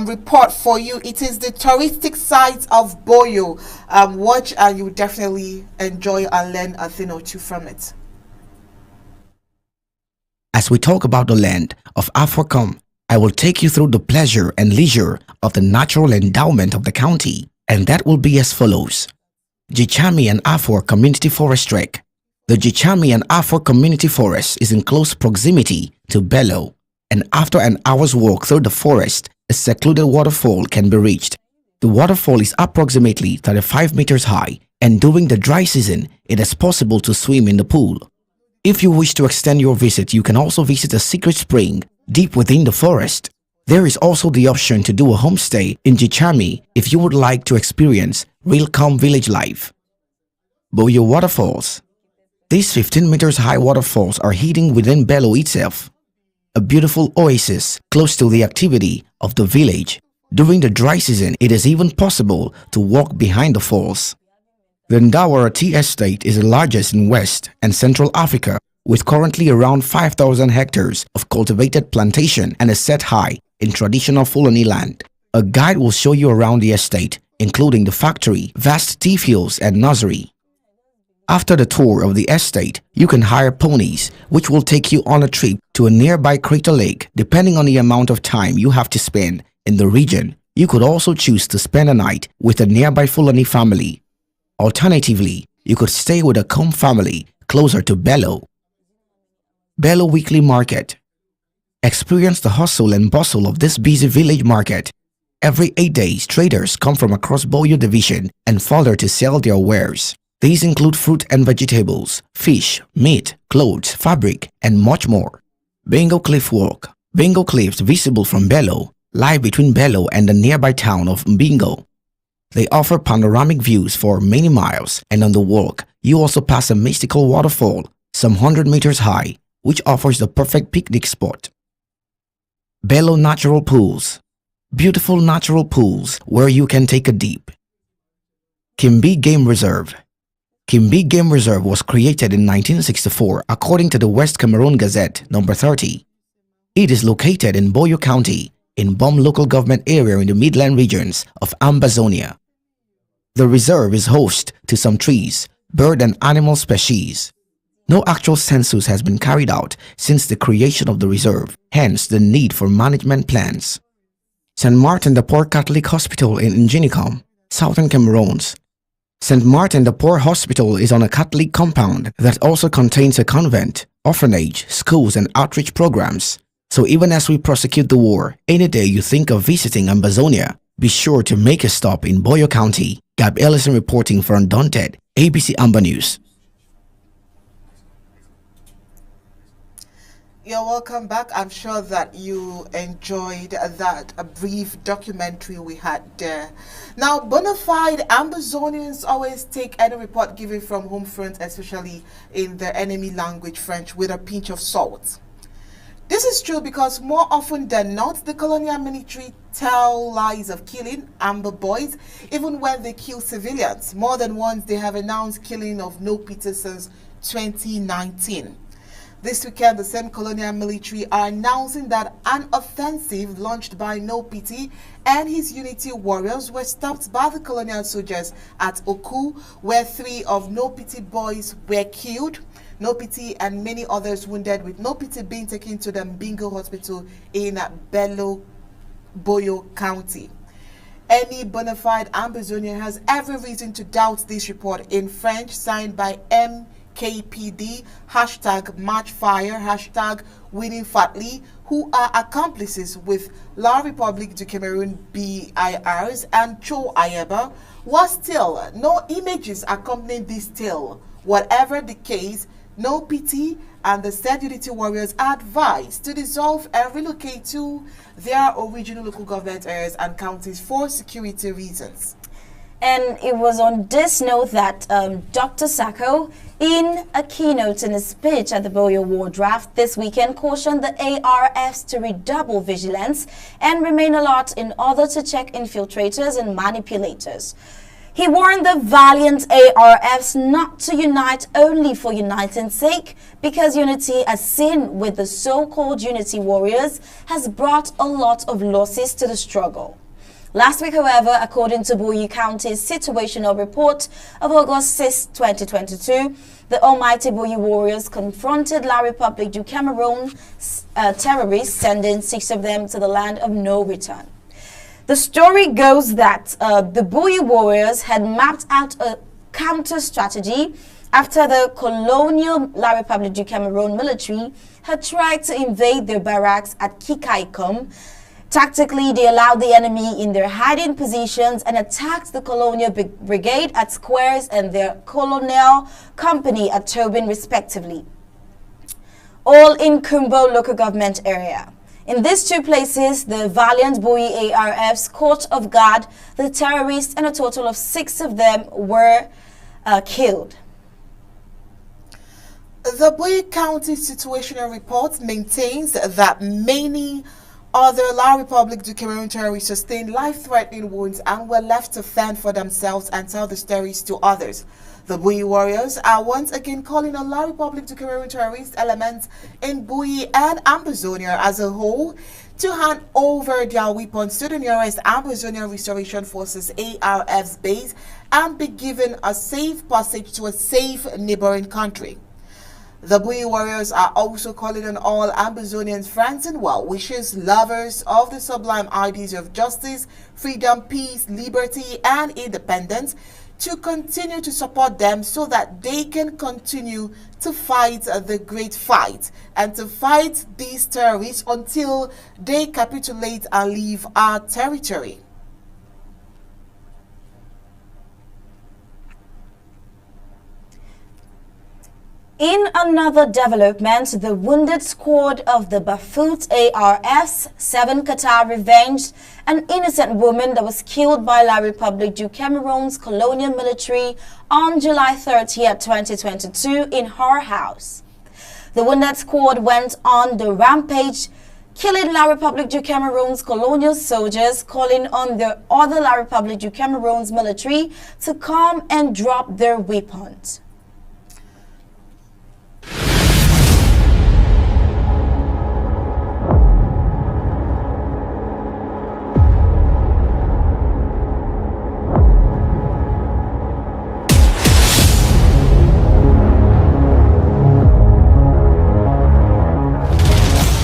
report for you. It is the touristic sites of Boyo. Watch and you will definitely enjoy and learn a thing or two from it. As we talk about the land of Africom, I will take you through the pleasure and leisure of the natural endowment of the county, and that will be as follows. Gichami and Afua Community Forest Trek. The Gichami and Afua Community Forest is in close proximity to Bello, and after an hour's walk through the forest, a secluded waterfall can be reached. The waterfall is approximately 35 meters high, and during the dry season, it is possible to swim in the pool. If you wish to extend your visit, you can also visit a secret spring deep within the forest. There is also the option to do a homestay in Gichami if you would like to experience real calm village life. Boyle Waterfalls. These 15 meters high waterfalls are hidden within Bello itself, a beautiful oasis close to the activity of the village. During the dry season, it is even possible to walk behind the falls. The Ndawara Tea Estate is the largest in West and Central Africa, with currently around 5,000 hectares of cultivated plantation and is set high in traditional Fulani land. A guide will show you around the estate, including the factory, vast tea fields and nursery. After the tour of the estate, you can hire ponies, which will take you on a trip to a nearby crater lake. Depending on the amount of time you have to spend in the region, you could also choose to spend a night with a nearby Fulani family. Alternatively, you could stay with a Kom family closer to Bello. Bello Weekly Market. Experience the hustle and bustle of this busy village market. Every 8 days, traders come from across Boyle Division and further to sell their wares. These include fruit and vegetables, fish, meat, clothes, fabric, and much more. Bingo Cliff Walk. Bingo Cliffs, visible from Bello, lie between Bello and the nearby town of Mbingo. They offer panoramic views for many miles, and on the walk, you also pass a mystical waterfall, some 100 meters high, which offers the perfect picnic spot. Bello Natural Pools. Beautiful natural pools where you can take a dip. Kimbi Game Reserve. Kimbi Game Reserve was created in 1964 according to the West Cameroon Gazette number 30. It is located in Boyle County, in Bom local government area in the Midland regions of Ambazonia. The reserve is host to some trees, bird and animal species. No actual census has been carried out since the creation of the reserve, hence the need for management plans. St. Martin de Port Catholic Hospital in Nginicom, Southern Cameroons. St. Martin de Port Hospital is on a Catholic compound that also contains a convent, orphanage, schools and outreach programs. So even as we prosecute the war, any day you think of visiting Ambazonia, be sure to make a stop in Boyle County. Gab Ellison reporting for Undaunted, ABC Amba News. You're welcome back. I'm sure that you enjoyed that brief documentary we had there. Now, bona fide Ambazonians always take any report given from home front, especially in the enemy language French, with a pinch of salt. This is true because more often than not, the colonial military tell lies of killing Amba boys, even when they kill civilians. More than once, they have announced killing of No Peter since 2019. This weekend, the same colonial military are announcing that an offensive launched by No Pity and his unity warriors were stopped by the colonial soldiers at Oku, where 3 of No Pity boys were killed. No Pity and many others wounded, with No Pity being taken to the Mbingo Hospital in Bello, Boyle County. Any bona fide Ambazonian has every reason to doubt this report in French, signed by MKPD, #MarchFire, #WinningFatly, who are accomplices with La République du Cameroun BIRs and Cho Ayeba. Was still, no images accompanying this tale. Whatever the case, No Pity and the said unity warriors are advised to dissolve and relocate to their original local government areas and counties for security reasons. And it was on this note that Dr. Sacco, in a keynote in a speech at the Boyle War Draft this weekend, cautioned the ARFs to redouble vigilance and remain alert in order to check infiltrators and manipulators. He warned the valiant ARFs not to unite only for uniting's sake, because unity, as seen with the so-called unity warriors, has brought a lot of losses to the struggle. Last week, however, according to Boyle County's situational report of August 6, 2022, the almighty Boyle warriors confronted La Republic du Cameroon terrorists, sending 6 of them to the land of no return. The story goes that the Boyle warriors had mapped out a counter strategy after the colonial La Republic du Cameroon military had tried to invade their barracks at Kikaikom. Tactically, they allowed the enemy in their hiding positions and attacked the colonial brigade at Squares and their colonial company at Tobin, respectively, all in Kumbo local government area. In these 2 places, the valiant Boye ARFs caught off guard the terrorists, and a total of 6 of them were killed. The Boyle County Situational Report maintains that many other La Republic du Cameroon terrorists sustained life-threatening wounds and were left to fend for themselves and tell the stories to others. The Boye warriors are once again calling on La Republic du Cameroon terrorist elements in Boye and Ambazonia as a whole to hand over their weapons to the nearest Ambazonia Restoration Forces ARF's base and be given a safe passage to a safe neighboring country. The Boye warriors are also calling on all Ambazonians, friends and well-wishers, lovers of the sublime ideas of justice, freedom, peace, liberty, and independence to continue to support them so that they can continue to fight the great fight and to fight these terrorists until they capitulate and leave our territory. In another development, the wounded squad of the Bafut ARFs, 7 Qatar revenged an innocent woman that was killed by La Republic du Cameroon's colonial military on July 30, 2022 in her house. The wounded squad went on the rampage, killing La Republic du Cameroon's colonial soldiers, calling on the other La Republic du Cameroon's military to come and drop their weapons.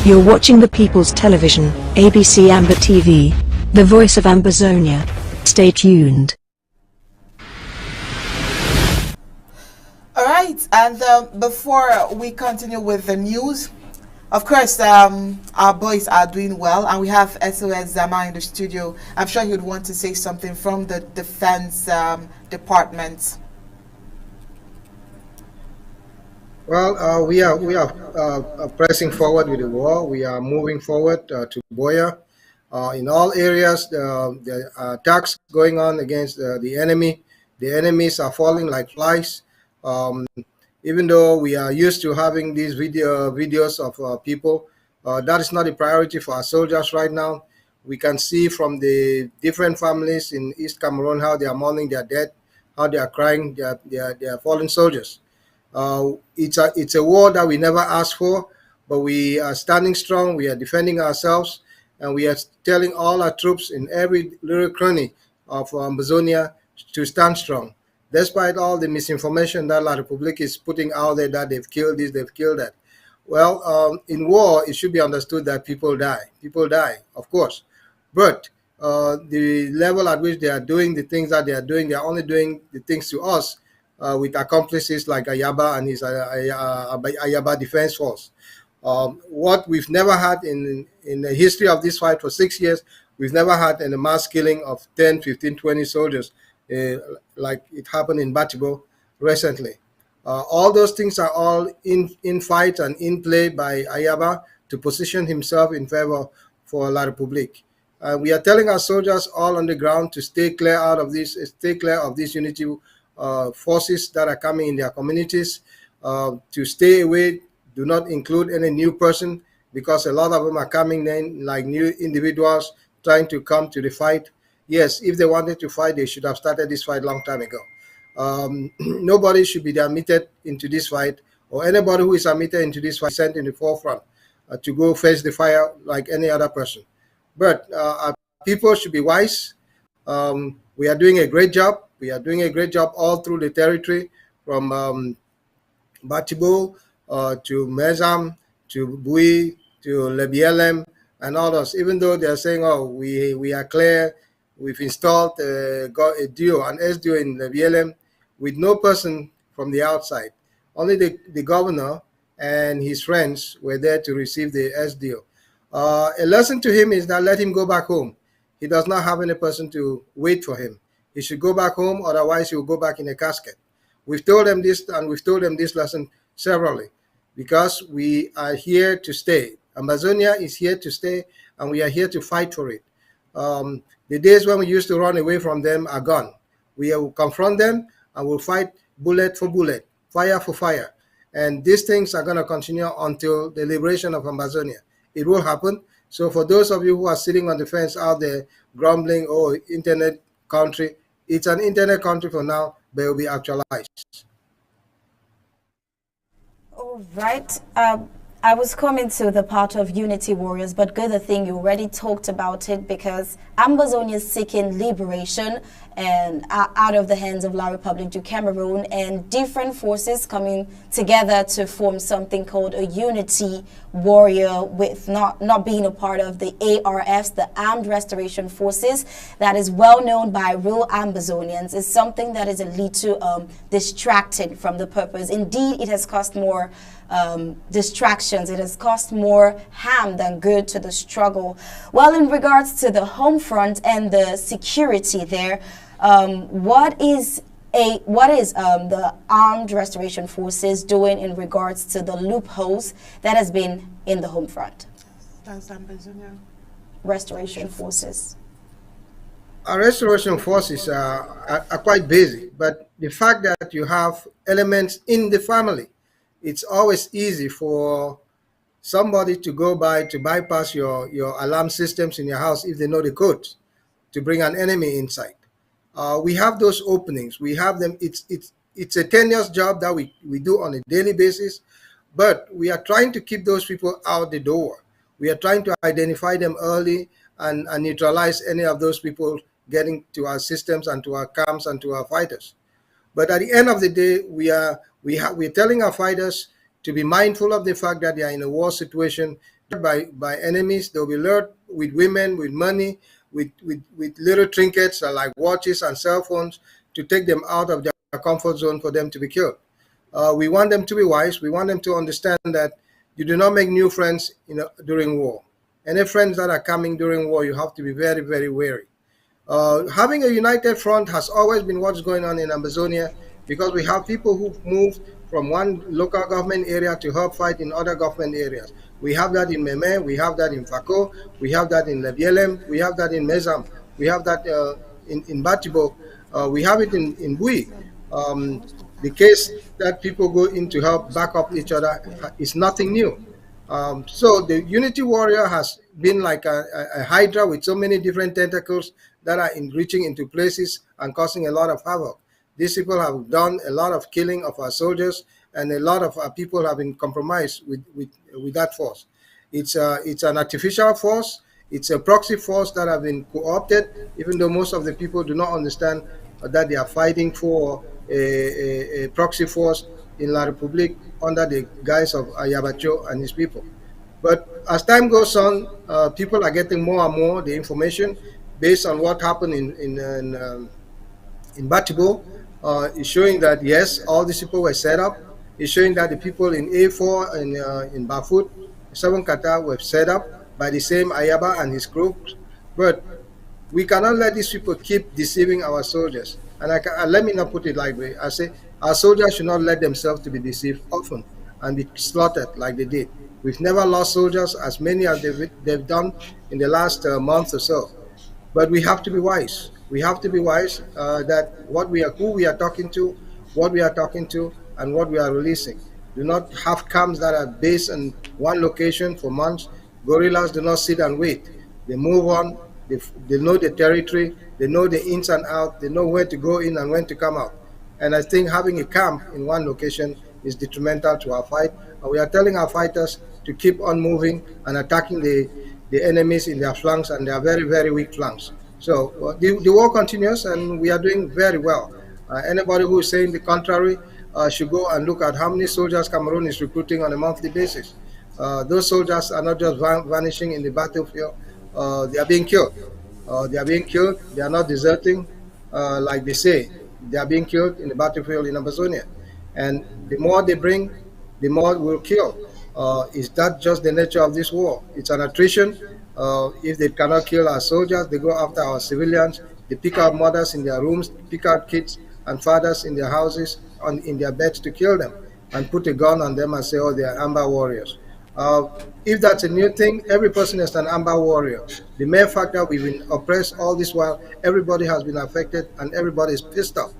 You're watching the People's Television, ABC Amba TV, the voice of Ambazonia. Stay tuned. Alright, and before we continue with the news, of course, our boys are doing well, and we have SOS Zama in the studio. I'm sure you'd want to say something from the Defense Department. Well, we are pressing forward with the war. We are moving forward to Boya. In all areas, the attacks going on against the enemy. The enemies are falling like flies. Even though we are used to having these videos of people, that is not a priority for our soldiers right now. We can see from the different families in East Cameroon how they are mourning their dead, how they are crying their fallen soldiers. It's a war that we never asked for, but we are standing strong. We are defending ourselves, and we are telling all our troops in every little cranny of Amazonia to stand strong, despite all the misinformation that La Republic is putting out there that they've killed this, they've killed that. Well, in war, it should be understood that people die. People die, of course, but the level at which they are doing the things that they are doing, they are only doing the things to us with accomplices like Ayaba and his Ayaba Defense Force. What we've never had in the history of this fight for 6 years, we've never had a mass killing of 10, 15, 20 soldiers like it happened in Batibo recently. All those things are all in fight and in play by Ayaba to position himself in favor for La Republique. We are telling our soldiers all on the ground to stay clear of these unity forces that are coming in their communities, to stay away, do not include any new person, because a lot of them are coming in like new individuals trying to come to the fight. Yes, if they wanted to fight, they should have started this fight long time ago. Nobody should be admitted into this fight, or anybody who is admitted into this fight sent in the forefront to go face the fire like any other person. But our people should be wise. We are doing a great job. We are doing a great job all through the territory, from Batibo to Mezam to Bui to Lebielem and others. Even though they are saying, "Oh, we are clear, we've installed got a DO, an SDO in Lebielem, with no person from the outside. Only the governor and his friends were there to receive the SDO. A lesson to him is that let him go back home. He does not have any person to wait for him. He should go back home, otherwise he will go back in a casket. We've told them this, and we've told them this lesson severally, because we are here to stay. Amazonia is here to stay, and we are here to fight for it. The days when we used to run away from them are gone. We will confront them and we'll fight bullet for bullet, fire for fire. And these things are going to continue until the liberation of Amazonia. It will happen. So for those of you who are sitting on the fence out there grumbling, "Oh, internet country," it's an internet country for now, but it will be actualized. All right. I was coming to the part of Unity Warriors, but good thing you already talked about it, because Ambazonia is seeking liberation and out of the hands of La Republic du Cameroon, and different forces coming together to form something called a Unity Warrior, with not being a part of the ARFs, the Armed Restoration Forces, that is well known by real Ambazonians, is something that is a little distracting from the purpose. Indeed, it has caused more distractions. It has caused more harm than good to the struggle. Well, in regards to the home front and the security there, what is the Armed Restoration Forces doing in regards to the loopholes that has been in the home front? That's Ambazonia. Restoration Forces. Our restoration forces are quite busy, but the fact that you have elements in the family, it's always easy for somebody to go by to bypass your alarm systems in your house if they know the codes, to bring an enemy inside. We have those openings. We have them. It's a tenuous job that we do on a daily basis, but we are trying to keep those people out the door. We are trying to identify them early and neutralize any of those people getting to our systems and to our camps and to our fighters. But at the end of the day, we're telling our fighters to be mindful of the fact that they are in a war situation by enemies. They'll be lured with women, with money, with little trinkets like watches and cell phones, to take them out of their comfort zone for them to be killed. We want them to be wise. We want them to understand that you do not make new friends during war. Any friends that are coming during war, you have to be very, very wary. Having a united front has always been what's going on in Amazonia, because we have people who've moved from one local government area to help fight in other government areas. We have that in Meme, we have that in Fako, we have that in Lebielem, we have that in Mezam, we have that in Batibo, we have it in Bui. The case that people go in to help back up each other is nothing new. So the Unity Warrior has been like a hydra with so many different tentacles that are reaching into places and causing a lot of havoc. These people have done a lot of killing of our soldiers, and a lot of our people have been compromised with that force. It's an artificial force. It's a proxy force that have been co-opted, even though most of the people do not understand that they are fighting for a proxy force in La Republique under the guise of Ayabacho and his people. But as time goes on, people are getting more and more the information based on what happened in Batibo. Is showing that yes, all these people were set up. It's showing that the people in A4 and in Bafut, 7 Kata, were set up by the same Ayaba and his groups. But we cannot let these people keep deceiving our soldiers. And let me not put it like that. I say our soldiers should not let themselves to be deceived often and be slaughtered like they did. We've never lost soldiers as many as they've done in the last month or so. But we have to be wise. We have to be wise that who we are talking to, what we are talking to, and what we are releasing. Do not have camps that are based in one location for months. Guerrillas do not sit and wait. They move on. They know the territory. They know the ins and outs. They know when to go in and when to come out. And I think having a camp in one location is detrimental to our fight. And we are telling our fighters to keep on moving and attacking the enemies in their flanks and their very, very weak flanks, So the war continues, and we are doing very well. Anybody who is saying the contrary should go and look at how many soldiers Cameroon is recruiting on a monthly basis. Those soldiers are not just vanishing in the battlefield; they are being killed. They are being killed. They are not deserting, like they say. They are being killed in the battlefield in Amazonia, and the more they bring, the more we'll kill. Is that just the nature of this war? It's an attrition. If they cannot kill our soldiers, they go after our civilians. They pick out mothers in their rooms, pick out kids and fathers in their houses, in their beds to kill them, and put a gun on them and say, "Oh, they are Amba warriors." Uh, if that's a new thing, every person is an Amba warrior. The mere fact that we've been oppressed all this while, everybody has been affected and everybody is pissed off.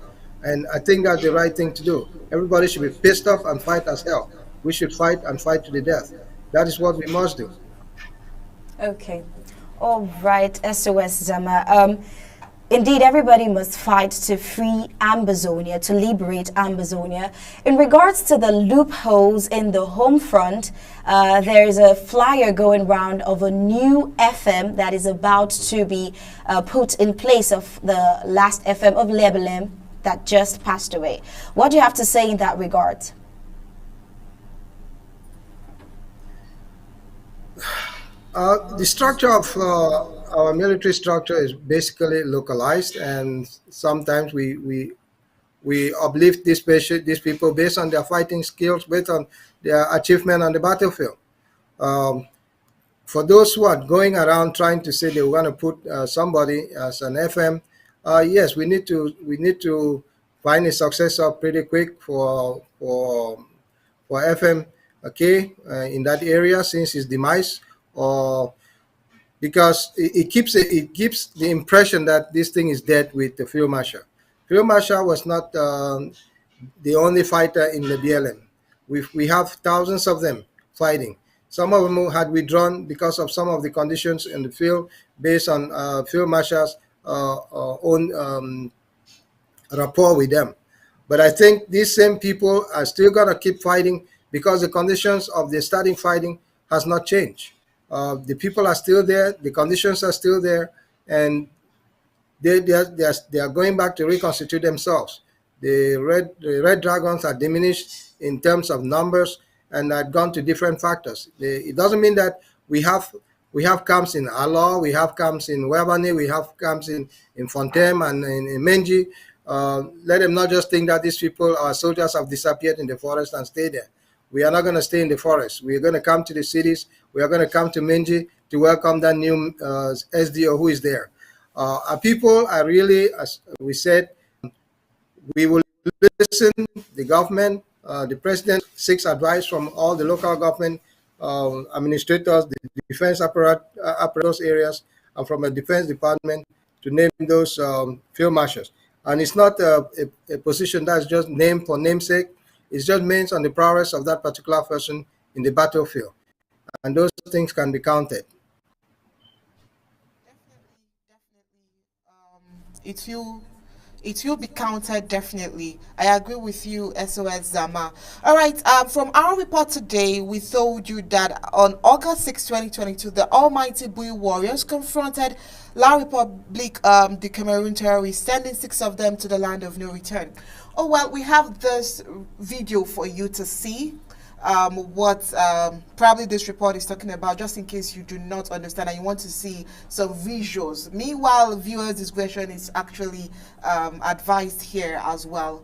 And I think that's the right thing to do. Everybody should be pissed off and fight as hell. We should fight and fight to the death. That is what we must do. Okay. All right, SOS Zama. Indeed, everybody must fight to free Ambazonia, to liberate Ambazonia. In regards to the loopholes in the home front, there is a flyer going round of a new FM that is about to be put in place of the last FM of Lebelem that just passed away. What do you have to say in that regard? The structure of our military structure is basically localized, and sometimes we uplift these people based on their fighting skills, based on their achievement on the battlefield. Um, for those who are going around trying to say they want to put somebody as an FM, yes, we need to find a successor pretty quick for FM, okay, in that area since his demise, or because it gives the impression that this thing is dead with the field marshal. Field marshal was not the only fighter in the BLM. We have thousands of them fighting. Some of them had withdrawn because of some of the conditions in the field based on field marshal's own rapport with them. But I think these same people are still going to keep fighting because the conditions of the starting fighting has not changed. The people are still there, the conditions are still there, and they are going back to reconstitute themselves. The red dragons are diminished in terms of numbers and have gone to different factors. It doesn't mean that we have camps in Alo, we have camps in Webani, we have camps in Fontem and in Menji. Let them not just think that these people, our soldiers, have disappeared in the forest and stay there. We are not going to stay in the forest. We are going to come to the cities. We are going to come to Menji to welcome that new SDO who is there. Our people are really, as we said, we will listen. The government, the president seeks advice from all the local government administrators, the defense apparatus areas, and from the defense department to name those field marshals. And it's not a position that's just named for namesake. It's just means on the prowess of that particular person in the battlefield. And those things can be counted. It will be counted definitely. I agree with you, SOS Zama. All right. From our report today, we told you that on August 6, 2022, the Almighty Boyle warriors confronted La Republique, the Cameroon terrorists, sending 6 of them to the land of no return. Oh well, we have this video for you to see. What probably this report is talking about, just in case you do not understand and you want to see some visuals. Meanwhile, viewers' discretion is actually advised here as well.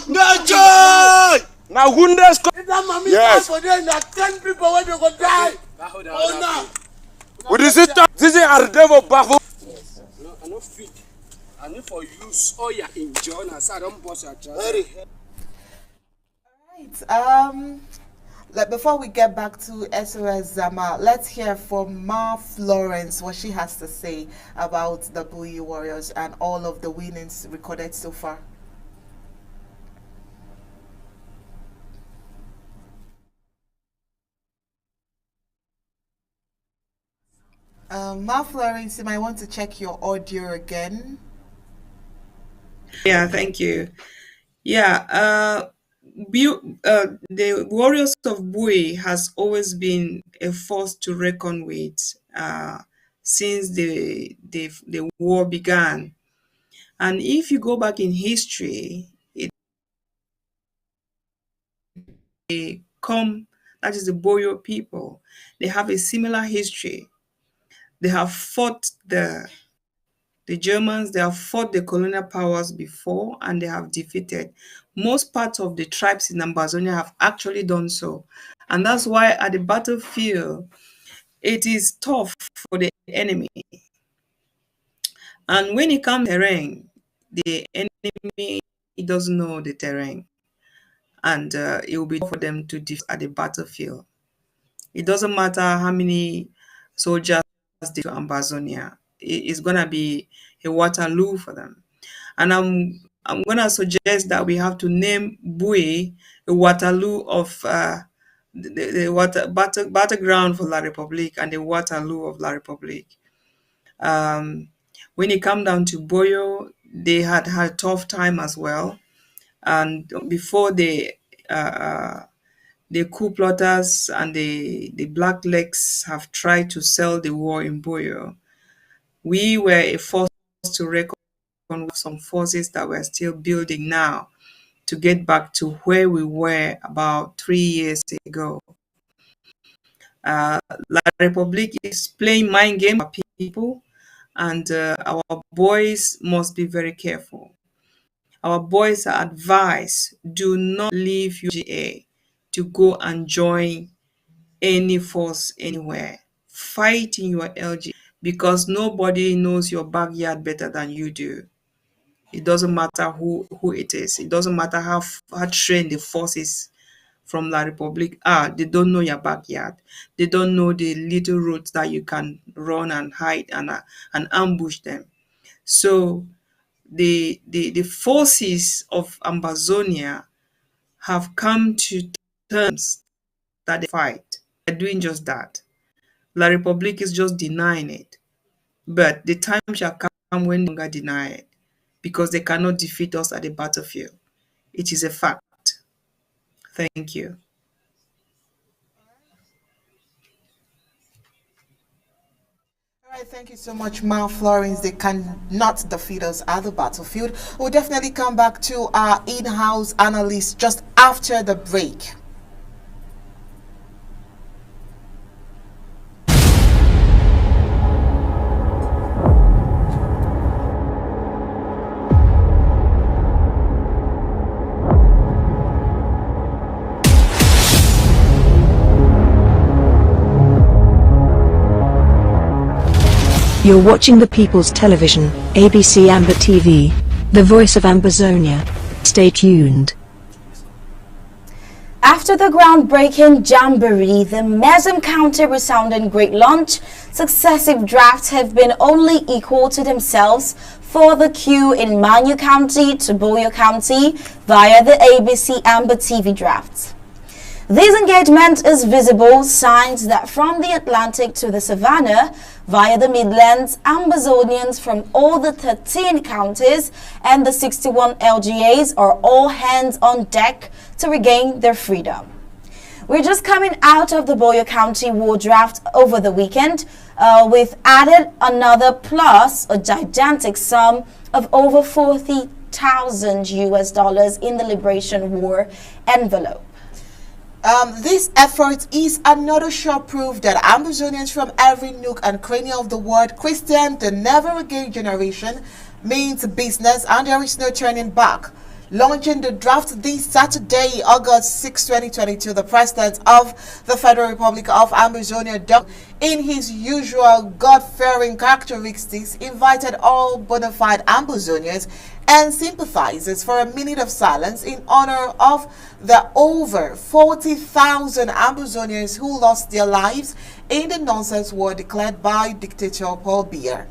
No joy! Now Hundes yes. For them, 10 people when they go die. Oh no. What is it? This is our devil baffle. Yes. I no fit. I need for use all your enjoy and so I don't bust your chest. Right. Like before we get back to SOS Zama, let's hear from Ma Florence what she has to say about the Boyle Warriors and all of the winnings recorded so far. Ma Florence, you might want to check your audio again. Yeah, thank you. Yeah, the warriors of Boyle has always been a force to reckon with since the war began. And if you go back in history, they come, that is the Boyo people. They have a similar history. They have fought the Germans, they have fought the colonial powers before, and they have defeated. Most parts of the tribes in Ambazonia have actually done so. And that's why at the battlefield, it is tough for the enemy. And when it comes to terrain, the enemy doesn't know the terrain. And it will be tough for them to defeat at the battlefield. It doesn't matter how many soldiers they to Ambazonia. It's gonna be a Waterloo for them. And I'm gonna suggest that we have to name Bui a Waterloo of the battleground for La Republique and the Waterloo of La Republique. When it come down to Boyo, they had a tough time as well. And before the coup plotters and the Blacklegs have tried to sell the war in Boyo, we were a force to reckon with some forces that we're still building now to get back to where we were about 3 years ago. La Republique is playing mind games with people, and our boys must be very careful. Our boys are advised, do not leave UGA to go and join any force anywhere. Fight in your LG because nobody knows your backyard better than you do. It doesn't matter who it is. It doesn't matter how trained the forces from La Republique are. They don't know your backyard. They don't know the little roads that you can run and hide and ambush them. So the forces of Ambazonia have come to terms that they fight. They're doing just that. La Republique is just denying it. But the time shall come when they longer deny it because they cannot defeat us at the battlefield. It is a fact. Thank you. All right, thank you so much, Ma Florence. They cannot defeat us at the battlefield. We'll definitely come back to our in-house analyst just after the break. You're watching the People's Television, ABC Amba TV, the voice of Ambazonia. Stay tuned. After the groundbreaking jamboree, the Mesem County resounding great launch, successive drafts have been only equal to themselves for the queue in Manu County to Boyle County via the ABC Amba TV drafts. This engagement is visible signs that from the Atlantic to the Savannah, via the Midlands, Ambazonians from all the 13 counties and the 61 LGAs are all hands on deck to regain their freedom. We're just coming out of the Boyle County war draft over the weekend. We've added another plus a gigantic sum of over 40,000 US dollars in the Liberation War envelope. This effort is another sure proof that Ambazonians from every nook and cranny of the world, Christian, the never again generation, means business and there is no turning back. Launching the draft this Saturday, August 6, 2022, the President of the Federal Republic of Ambazonia, in his usual God-fearing characteristics, invited all bona fide Ambazonians and sympathizers for a minute of silence in honor of the over 40,000 Ambazonians who lost their lives in the nonsense war declared by dictator Paul Biya.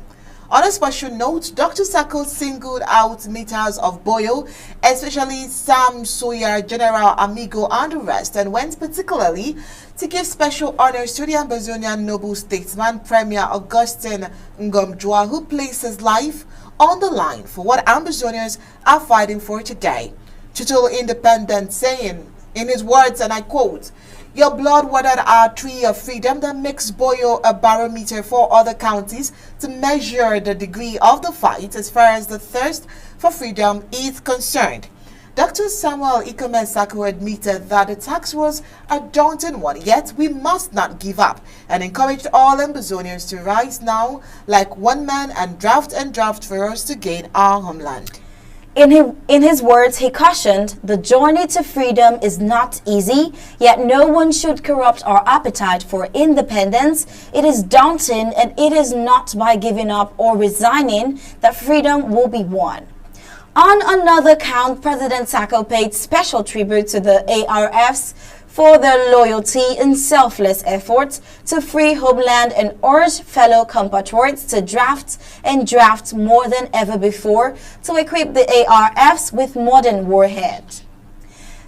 On a special note, Dr. Sako singled out meters of Boyle, especially Sam Sawyer, General Amigo, and the rest, and went particularly to give special honors to the Ambazonian noble statesman, Premier Augustine Ngomjua, who placed his life on the line for what Ambazonians are fighting for today. Total independence, saying, in his words, and I quote, "Your blood watered our tree of freedom that makes Boyle a barometer for other counties to measure the degree of the fight as far as the thirst for freedom is concerned." Dr. Samuel Ikome Sako admitted that the task was a daunting one, yet we must not give up, and encouraged all Ambazonians to rise now like one man and draft for us to gain our homeland. In his words, he cautioned, "The journey to freedom is not easy, yet no one should corrupt our appetite for independence. It is daunting, and it is not by giving up or resigning that freedom will be won." On another count, President Sako paid special tribute to the ARFs for their loyalty and selfless efforts to free homeland and urged fellow compatriots to draft more than ever before to equip the ARFs with modern warheads.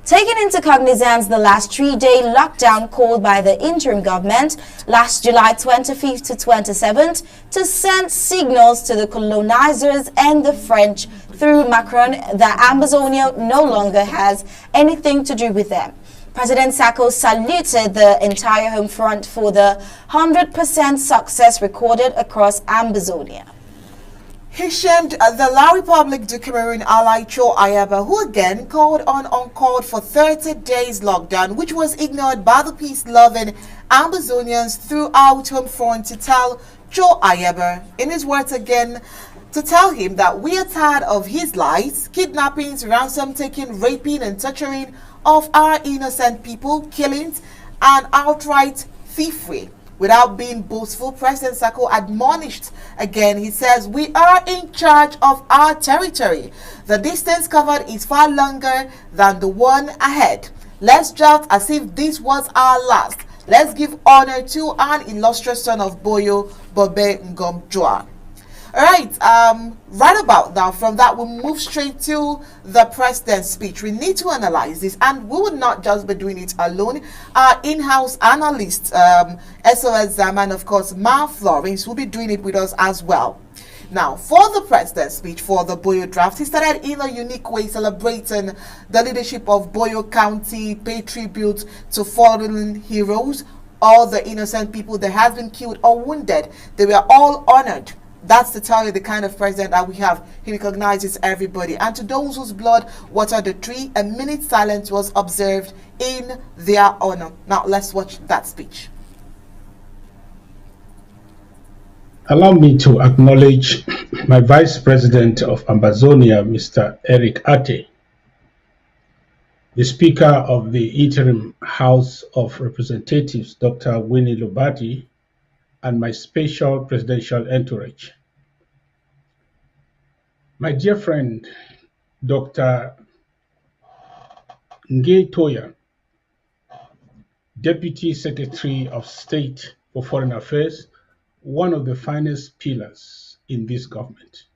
Taking into cognizance the last 3-day lockdown called by the interim government last July 25th to 27th to send signals to the colonizers and the French through Macron that Ambazonia no longer has anything to do with them, President Sako saluted the entire home front for the 100% success recorded across Ambazonia. He shamed the La Republic du Cameroon ally Cho Ayaba, who again called on uncalled for 30 days lockdown, which was ignored by the peace-loving Ambazonians throughout home front, to tell Cho Ayaba, in his words again, to tell him that we are tired of his lies, kidnappings, ransom taking, raping and torturing of our innocent people, killings and outright thievery. Without being boastful, President Sako admonished again. He says, "We are in charge of our territory. The distance covered is far longer than the one ahead. Let's draft as if this was our last. Let's give honor to an illustrious son of Boyle, Bobe Ngomjua." All right, right about now, from that, we'll move straight to the president's speech. We need to analyze this, and we will not just be doing it alone. Our in-house analyst, SOS Zaman, of course, Ma Florence, will be doing it with us as well. Now, for the president's speech for the Boyle draft, he started in a unique way, celebrating the leadership of Boyle County, paid tribute to fallen heroes, all the innocent people that have been killed or wounded. They were all honored. That's to tell you the kind of president that we have. He recognizes everybody. And to those whose blood watered the tree, a minute silence was observed in their honor. Now, let's watch that speech. Allow me to acknowledge my Vice President of Ambazonia, Mr. Eric Ate, the Speaker of the Interim House of Representatives, Dr. Winnie Lobati, and my special presidential entourage. My dear friend, Dr. Nge Toya, Deputy Secretary of State for Foreign Affairs, one of the finest pillars in this government.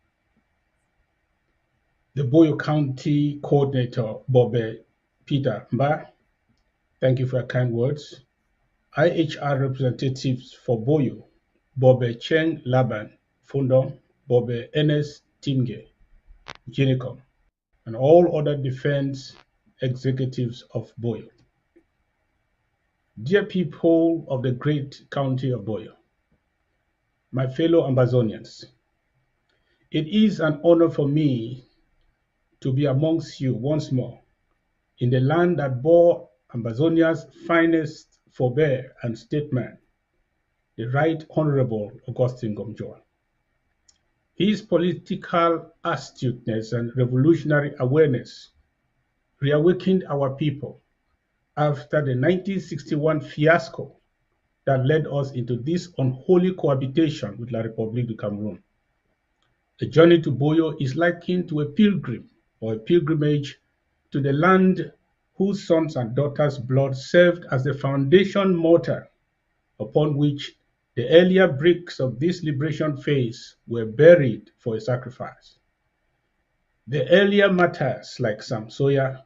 The Boyle County Coordinator, Bobe Peter Amba, thank you for your kind words. IHR representatives for Boyle, Bobe Cheng Laban, Fundong, Bobe Enes Timge, Ginicom, and all other defense executives of Boyle. Dear people of the great county of Boyle, my fellow Ambazonians, it is an honor for me to be amongst you once more in the land that bore Ambazonia's finest forebear and statesman, the Right Honorable Augustine Ngomjua. His political astuteness and revolutionary awareness reawakened our people after the 1961 fiasco that led us into this unholy cohabitation with La République du Cameroon. The journey to Boyo is likened to a pilgrim or a pilgrimage to the land whose sons and daughters' blood served as the foundation mortar upon which The earlier bricks of this liberation phase were buried for a sacrifice. The earlier martyrs like Sam Sawyer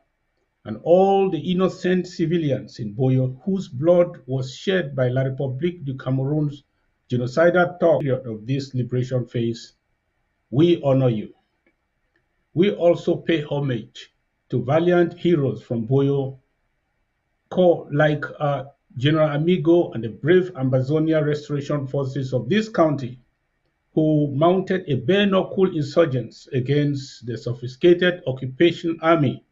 and all the innocent civilians in Boyo whose blood was shed by La République du Cameroon's genocidal period of this liberation phase, we honor you. We also pay homage to valiant heroes from Boyo like General Amigo and the brave Ambazonia restoration forces of this county who mounted a bare-knuckle insurgence against the sophisticated occupation army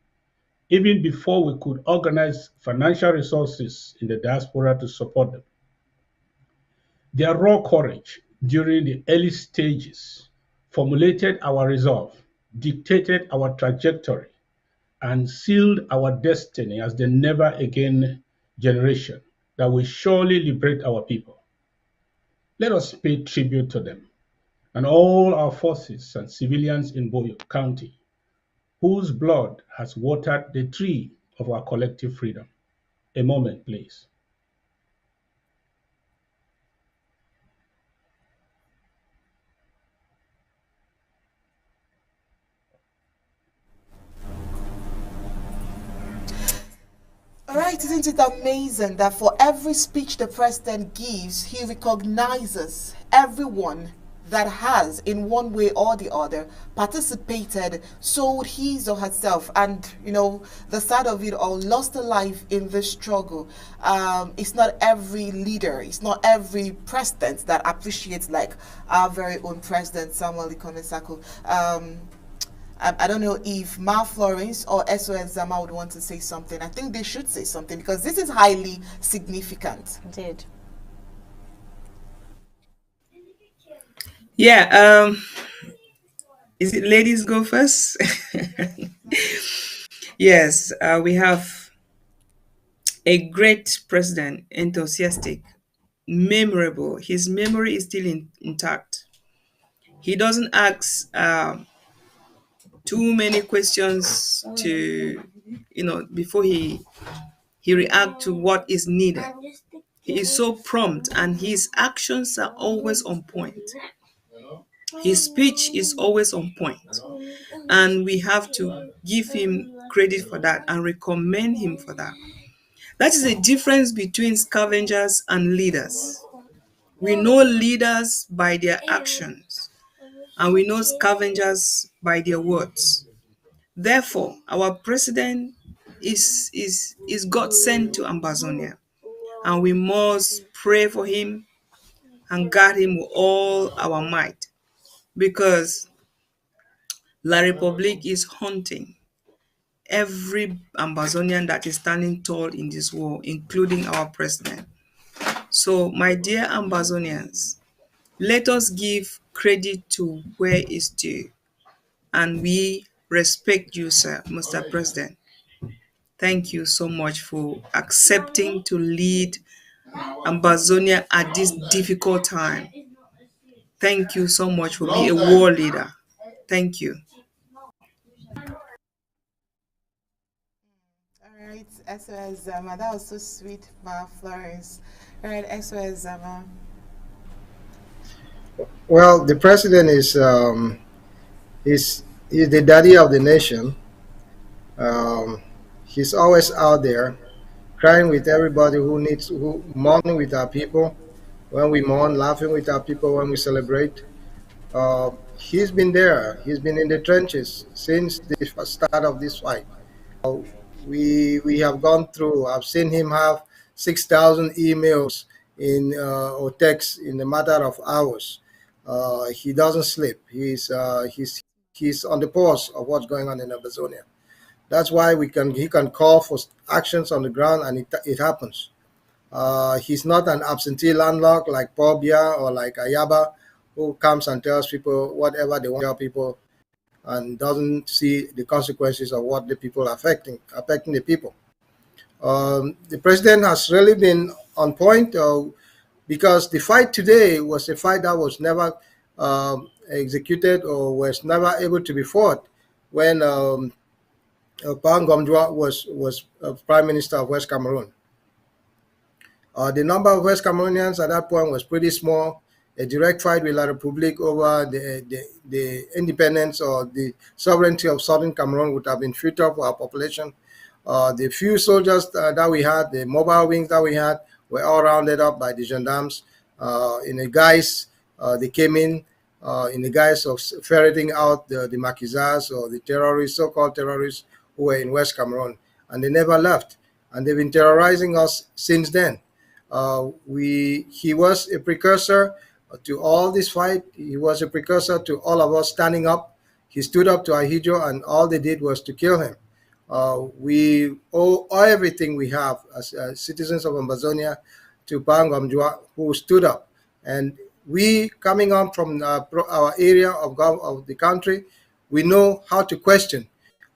even before we could organize financial resources in the diaspora to support them. Their raw courage during the early stages formulated our resolve, dictated our trajectory, and sealed our destiny as the never again generation that will surely liberate our people. Let us pay tribute to them and all our forces and civilians in Boyo County, whose blood has watered the tree of our collective freedom. A moment, please. All right, isn't it amazing that for every speech the president gives, he recognizes everyone that has, in one way or the other, participated, sold his or herself, and, you know, the side of it all, lost a life in this struggle. It's not every leader, it's not every president that appreciates, like our very own president, Samuel Ikonesako. I don't know if Ma Florence or SOS Zama would want to say something. I think they should say something because this is highly significant. Indeed. Yeah, is it ladies go first? Yes, we have a great president, enthusiastic, memorable. His memory is still intact. He doesn't ask too many questions to, before he react to what is needed. He is so prompt and his actions are always on point. His speech is always on point, and we have to give him credit for that and recommend him for that. That is the difference between scavengers and leaders. We know leaders by their actions, and we know scavengers by their words. Therefore, our president is God sent to Ambazonia, and we must pray for him and guard him with all our might, because La République is hunting every Ambazonian that is standing tall in this war, including our president. So, my dear Ambazonians, let us give credit to where it's due, and we respect you, sir, Mr. President. Thank you so much for accepting to lead Ambazonia at this difficult time. Thank you so much for being a war leader. Thank you. All right, SOS Zama, that was so sweet, Ma Florence. All right, SOS Zama. Well, the president is the daddy of the nation. He's always out there crying with everybody who mourning with our people when we mourn, laughing with our people when we celebrate. He's been there. He's been in the trenches since the start of this fight. We have gone through. I've seen him have 6,000 emails in or texts in a matter of hours. He doesn't sleep. He's on the pulse of what's going on in Amazonia. That's why he can call for actions on the ground, and it happens. He's not an absentee landlord like Paul Biya or like Ayaba, who comes and tells people whatever they want to tell people and doesn't see the consequences of what the people are affecting the people. The president has really been on point because the fight today was a fight that was never executed or was never able to be fought when Pangomjua was Prime Minister of West Cameroon. The number of West Cameroonians at that point was pretty small. A direct fight with La Republique over the independence or the sovereignty of Southern Cameroon would have been futile for our population. The few soldiers that we had, the mobile wings that we had, were all rounded up by the gendarmes in a guise. They came in the guise of ferreting out the maquisards or the terrorists, so-called terrorists who were in West Cameroon, and they never left. And they've been terrorizing us since then. He was a precursor to all this fight. He was a precursor to all of us standing up. He stood up to Ahidjo, and all they did was to kill him. We owe everything we have as citizens of Ambazonia to Pangomjua, who stood up. And we, coming on from our area of the country, we know how to question.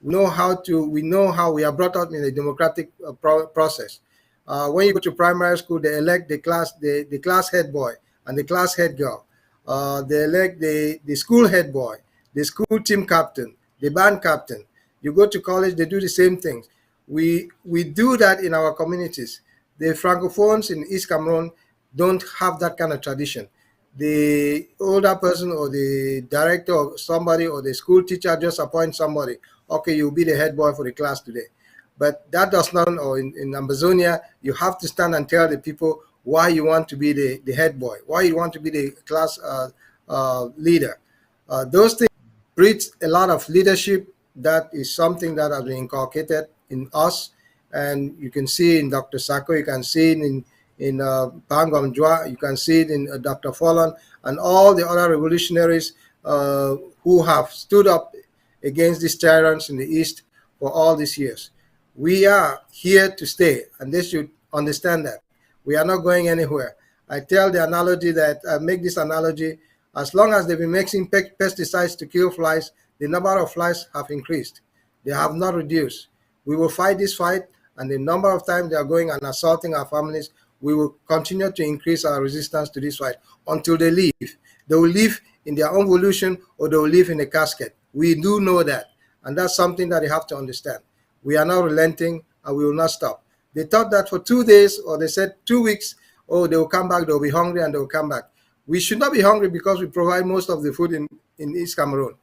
We know how we are brought up in a democratic process. When you go to primary school, they elect the class head boy and the class head girl. They elect the school head boy, the school team captain, the band captain. You go to college, they do the same things. We do that in our communities. The Francophones in East Cameroon don't have that kind of tradition. The older person or the director or somebody or the school teacher just appoint somebody. Okay, you'll be the head boy for the class today. But that does not, or in Ambazonia, you have to stand and tell the people why you want to be the head boy, why you want to be the class leader. Those things breed a lot of leadership. That is something that has been inculcated in us. And you can see in Dr. Sako, you can see it in Pangam Jua, you can see it in Dr. Folon, and all the other revolutionaries who have stood up against these tyrants in the East for all these years. We are here to stay, and they should understand that. We are not going anywhere. I tell the analogy that, I make this analogy, as long as they've been mixing pesticides to kill flies, the number of flies have increased. They have not reduced. We will fight this fight, and the number of times they are going and assaulting our families, we will continue to increase our resistance to this fight until they leave. They will leave in their own volition, or they will leave in a casket. We do know that, and that's something that they have to understand. We are not relenting, and we will not stop. They thought that for 2 days, or they said 2 weeks, oh, they will come back, they will be hungry, and they will come back. We should not be hungry because we provide most of the food in East Cameroon.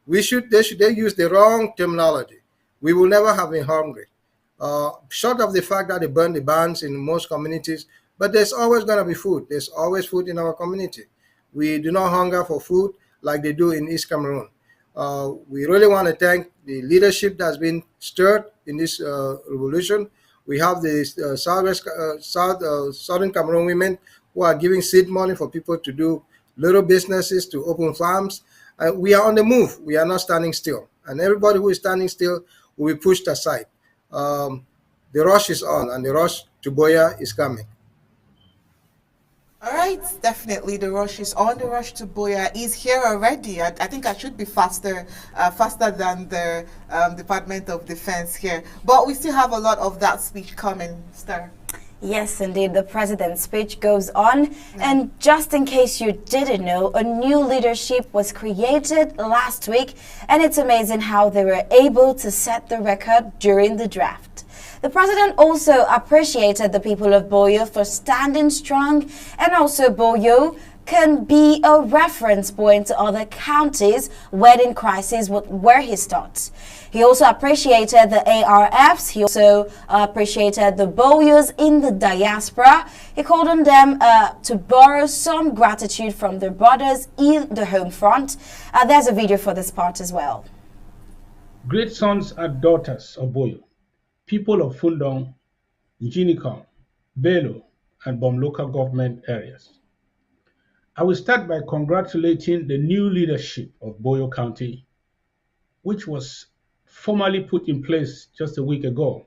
They use the wrong terminology. We will never have been hungry. Short of the fact that they burn the barns in most communities, but there's always going to be food. There's always food in our community. We do not hunger for food like they do in East Cameroon. We really want to thank the leadership that's been stirred in this revolution. We have the Southern Cameroon women who are giving seed money for people to do little businesses, to open farms. We are on the move. We are not standing still. And everybody who is standing still will be pushed aside. The rush is on, and the rush to Boya is coming. All right, definitely the rush is on. The rush to Boya is here already. I think I should be faster than the Department of Defense here. But we still have a lot of that speech coming, Star. Yes, indeed, the president's speech goes on. And just in case you didn't know, a new leadership was created last week, and it's amazing how they were able to set the record during the draft. The president also appreciated the people of Boyo for standing strong, and also Boyo can be a reference point to other counties when in crisis where he starts. He also appreciated the ARFs. He also appreciated the Boyos in the diaspora. He called on them to borrow some gratitude from their brothers in the home front. There's a video for this part as well. Great sons and daughters of Boyo, people of Fundong, Njinikon, Belo, and Bom local government areas. I will start by congratulating the new leadership of Boyo County, which was formally put in place just a week ago.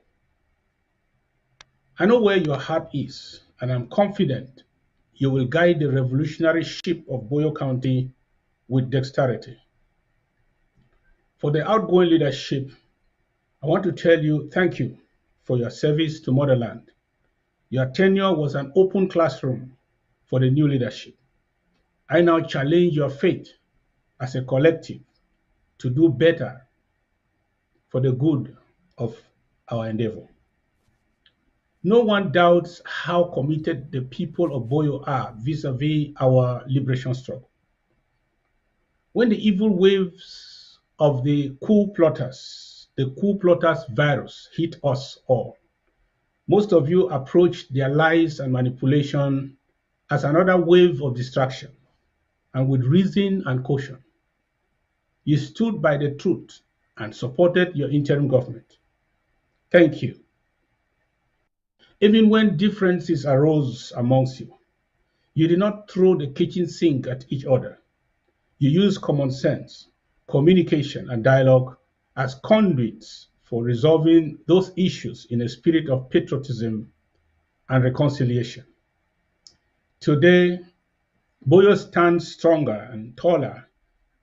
I know where your heart is, and I'm confident you will guide the revolutionary ship of Boyo County with dexterity. For the outgoing leadership, I want to tell you thank you for your service to motherland. Your tenure was an open classroom for the new leadership. I now challenge your faith as a collective to do better for the good of our endeavor. No one doubts how committed the people of Boyo are vis-a-vis our liberation struggle. When the evil waves of the coup plotters virus hit us all, most of you approached their lies and manipulation as another wave of distraction, and with reason and caution. You stood by the truth and supported your interim government. Thank you. Even when differences arose amongst you, you did not throw the kitchen sink at each other. You used common sense, communication, and dialogue as conduits for resolving those issues in a spirit of patriotism and reconciliation. Today, Boyo stands stronger and taller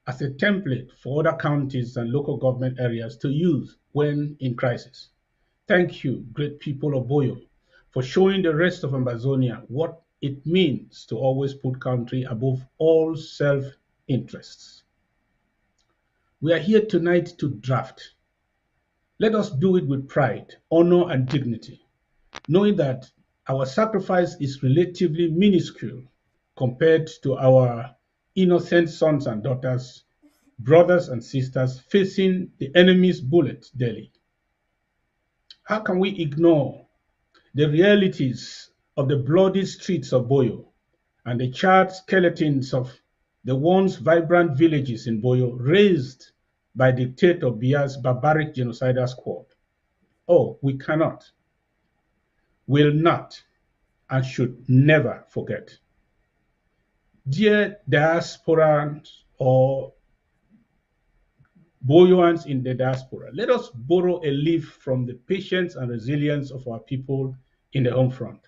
as a template for other counties and local government areas to use when in crisis. Thank you, great people of Boyo, for showing the rest of Amazonia what it means to always put country above all self-interests. We are here tonight to draft. Let us do it with pride, honor, and dignity, knowing that our sacrifice is relatively minuscule compared to our innocent sons and daughters, brothers and sisters facing the enemy's bullet daily. How can we ignore the realities of the bloody streets of Boyo and the charred skeletons of the once vibrant villages in Boyo razed by dictator Bia's barbaric genocidal squad? Oh, we cannot, will not, and should never forget. Dear diasporans or Boyoans in the diaspora, let us borrow a leaf from the patience and resilience of our people in the home front.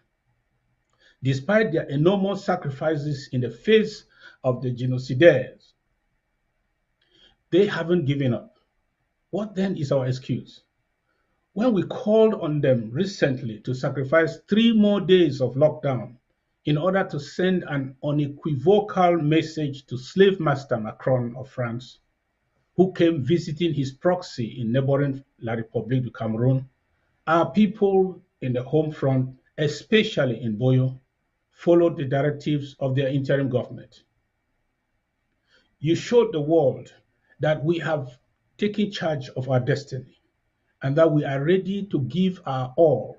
Despite their enormous sacrifices in the face of the genocidaires, they haven't given up. What then is our excuse? When we called on them recently to sacrifice 3 more days of lockdown in order to send an unequivocal message to slave master Macron of France, who came visiting his proxy in neighboring La République du Cameroon, our people in the home front, especially in Boyo, followed the directives of their interim government. You showed the world that we have taken charge of our destiny and that we are ready to give our all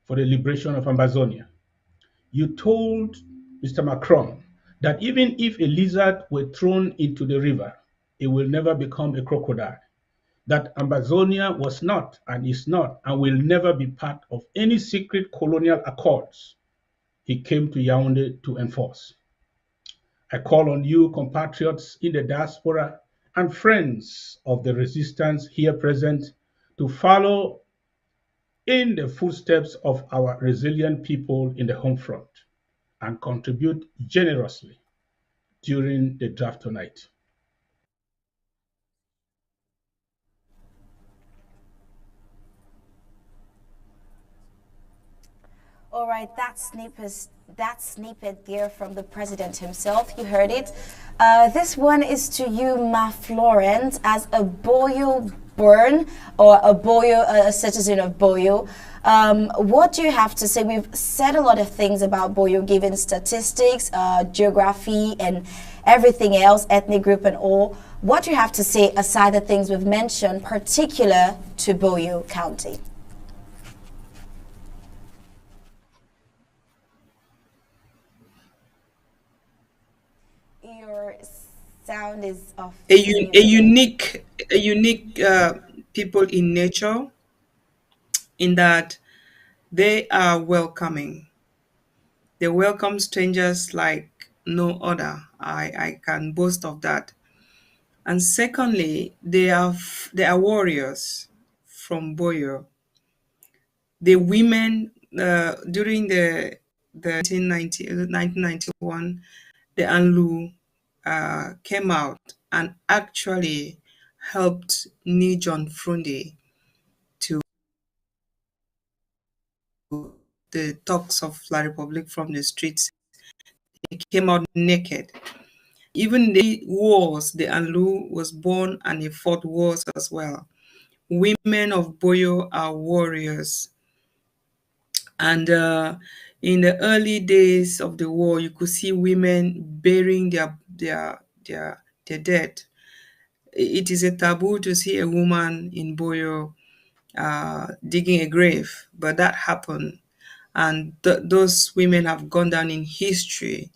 for the liberation of Amazonia. You told Mr. Macron that even if a lizard were thrown into the river, it will never become a crocodile. That Amazonia was not and is not and will never be part of any secret colonial accords he came to Yaoundé to enforce. I call on you, compatriots in the diaspora and friends of the resistance here present, to follow in the footsteps of our resilient people in the home front and contribute generously during the draft tonight. All right, that snippet there from the president himself. You heard it. This one is to you, Ma Florence, as a Boyo born or a Boyo, a citizen of Boyo. What do you have to say? We've said a lot of things about Boyo, given statistics, geography, and everything else, ethnic group and all. What do you have to say aside the things we've mentioned, particular to Boyo County? Your sound is off. A unique people in nature, in that they are welcoming. They welcome strangers like no other. I can boast of that. And secondly, they are warriors from Boyo. The women during the 1991, the Anlu came out and actually helped Ni John Frundi to the talks of La Republic from the streets. They came out naked. Even the wars, the Anlu was born and he fought wars as well. Women of Boyo are warriors. And in the early days of the war, you could see women burying their dead. It is a taboo to see a woman in Boyo digging a grave, but that happened. And those women have gone down in history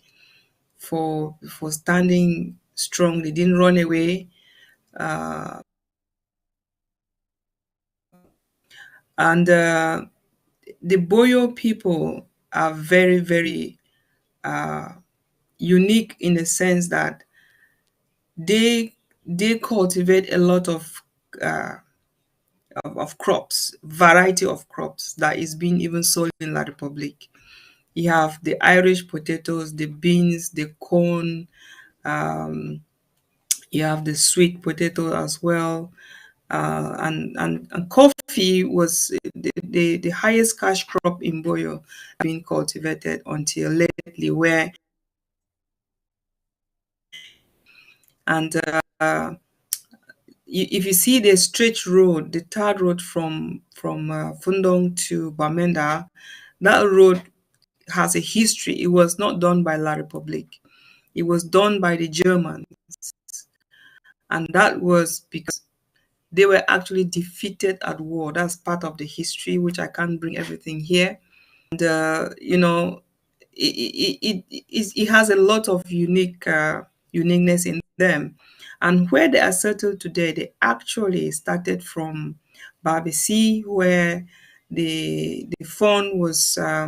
for standing strong. They didn't run away. And the Boyo people are very, very unique in the sense that they cultivate a lot uh, of crops, variety of crops that is being even sold in La Republic. You have the Irish potatoes, the beans, the corn. Um, you have the sweet potato as well. And coffee was the highest cash crop in Boyo being cultivated until lately, where and if you see the straight road, the third road from Fundong to Bamenda, that road has a history. It was not done by La Republic. It was done by the Germans. And that was because they were actually defeated at war. That's part of the history, which I can't bring everything here. And, it has a lot of uniqueness in them. And where they are settled today, they actually started from Babisi, where the phone was they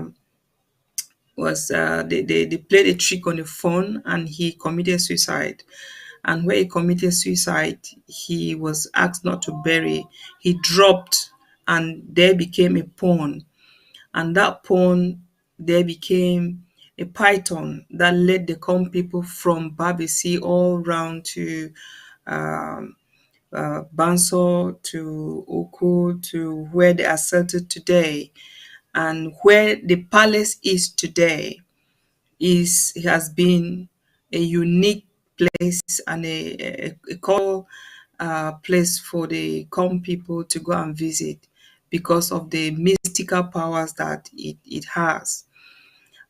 played a trick on the phone and he committed suicide. And where he committed suicide, he was asked not to bury. He dropped and there became a pond. And that pond there became a python that led the Com people from Babisi all round to um, Banso to Oko to where they are settled today. And where the palace is today has been a unique place and a call place for the Com people to go and visit because of the mystical powers that it has.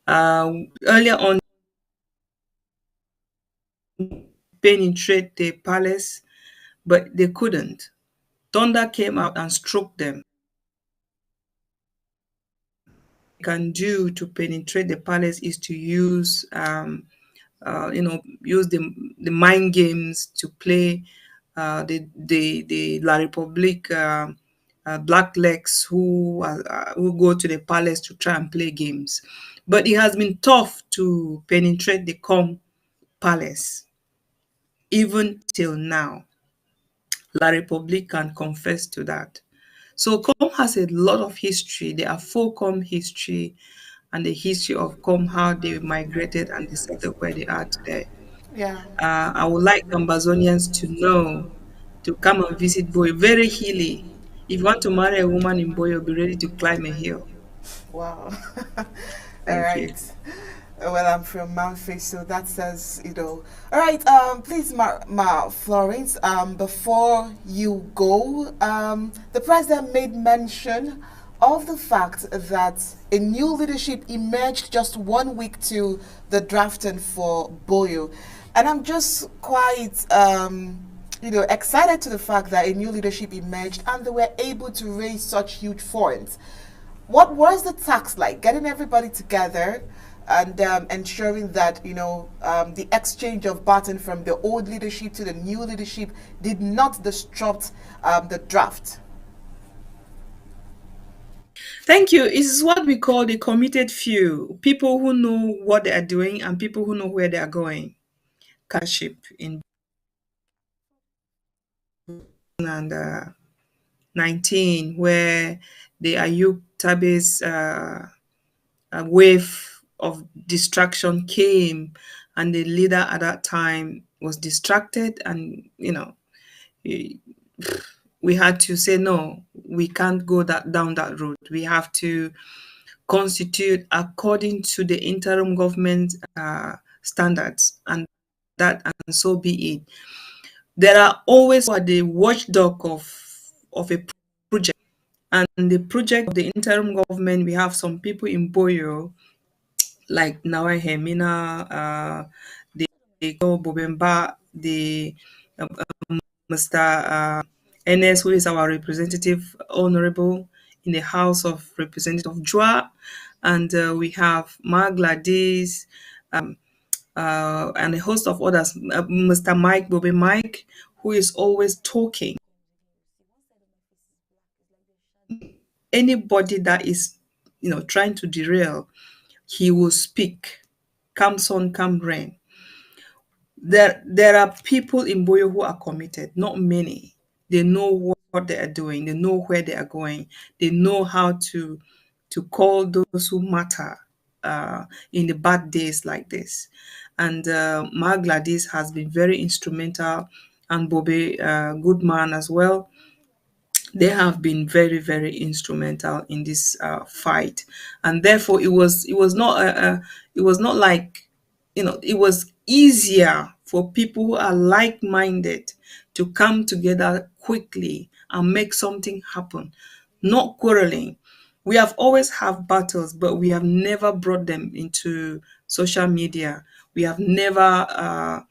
Earlier on, penetrate the palace, but they couldn't. Thunder came out and struck them. Can do to penetrate the palace is to use use the mind games to play the La Republic blacklegs who go to the palace to try and play games. But it has been tough to penetrate the Com palace even till now. La Republic can confess to that. So Com has a lot of history. There are four Com history and the history of Com, how they migrated and they settled where they are today. Yeah. I would like Ambazonians to know to come and visit Boyo. Very hilly. If you want to marry a woman in Boyo, be ready to climb a hill. Wow. All Thank you. right. Well, I'm from Memphis, so that says, All right, please, Florence, before you go, the president made mention of the fact that a new leadership emerged just 1 week to the drafting for Boyo. And I'm just quite, excited to the fact that a new leadership emerged and they were able to raise such huge funds. What was the task like? Getting everybody together and ensuring that the exchange of baton from the old leadership to the new leadership did not disrupt the draft. Thank you. It is what we call the committed few. People who know what they are doing and people who know where they are going. Leadership in and 19, where the Ayuk Tabe's wave of distraction came, and the leader at that time was distracted, and we had to say no, we can't go down that road. We have to constitute according to the interim government standards, and so be it. There are always the watchdog of a project. And the project of the interim government, we have some people in Boyle, like Nawa Hemina, the Bobemba, the Mr. Enes, who is our representative honorable in the House of Representative Jua, and we have Ma Gladys, and a host of others, Mr. Mike, Bobby Mike, who is always talking. Anybody that is, trying to derail, he will speak. Come sun, come rain. There are people in Boyo who are committed, not many. They know what they are doing. They know where they are going. They know how to call those who matter in the bad days like this. And Ma Gladys has been very instrumental, and Bobby, good man as well. They have been very, very instrumental in this fight, and therefore it was not like, it was easier for people who are like-minded to come together quickly and make something happen, not quarreling. We have always have battles, but we have never brought them into social media. We have never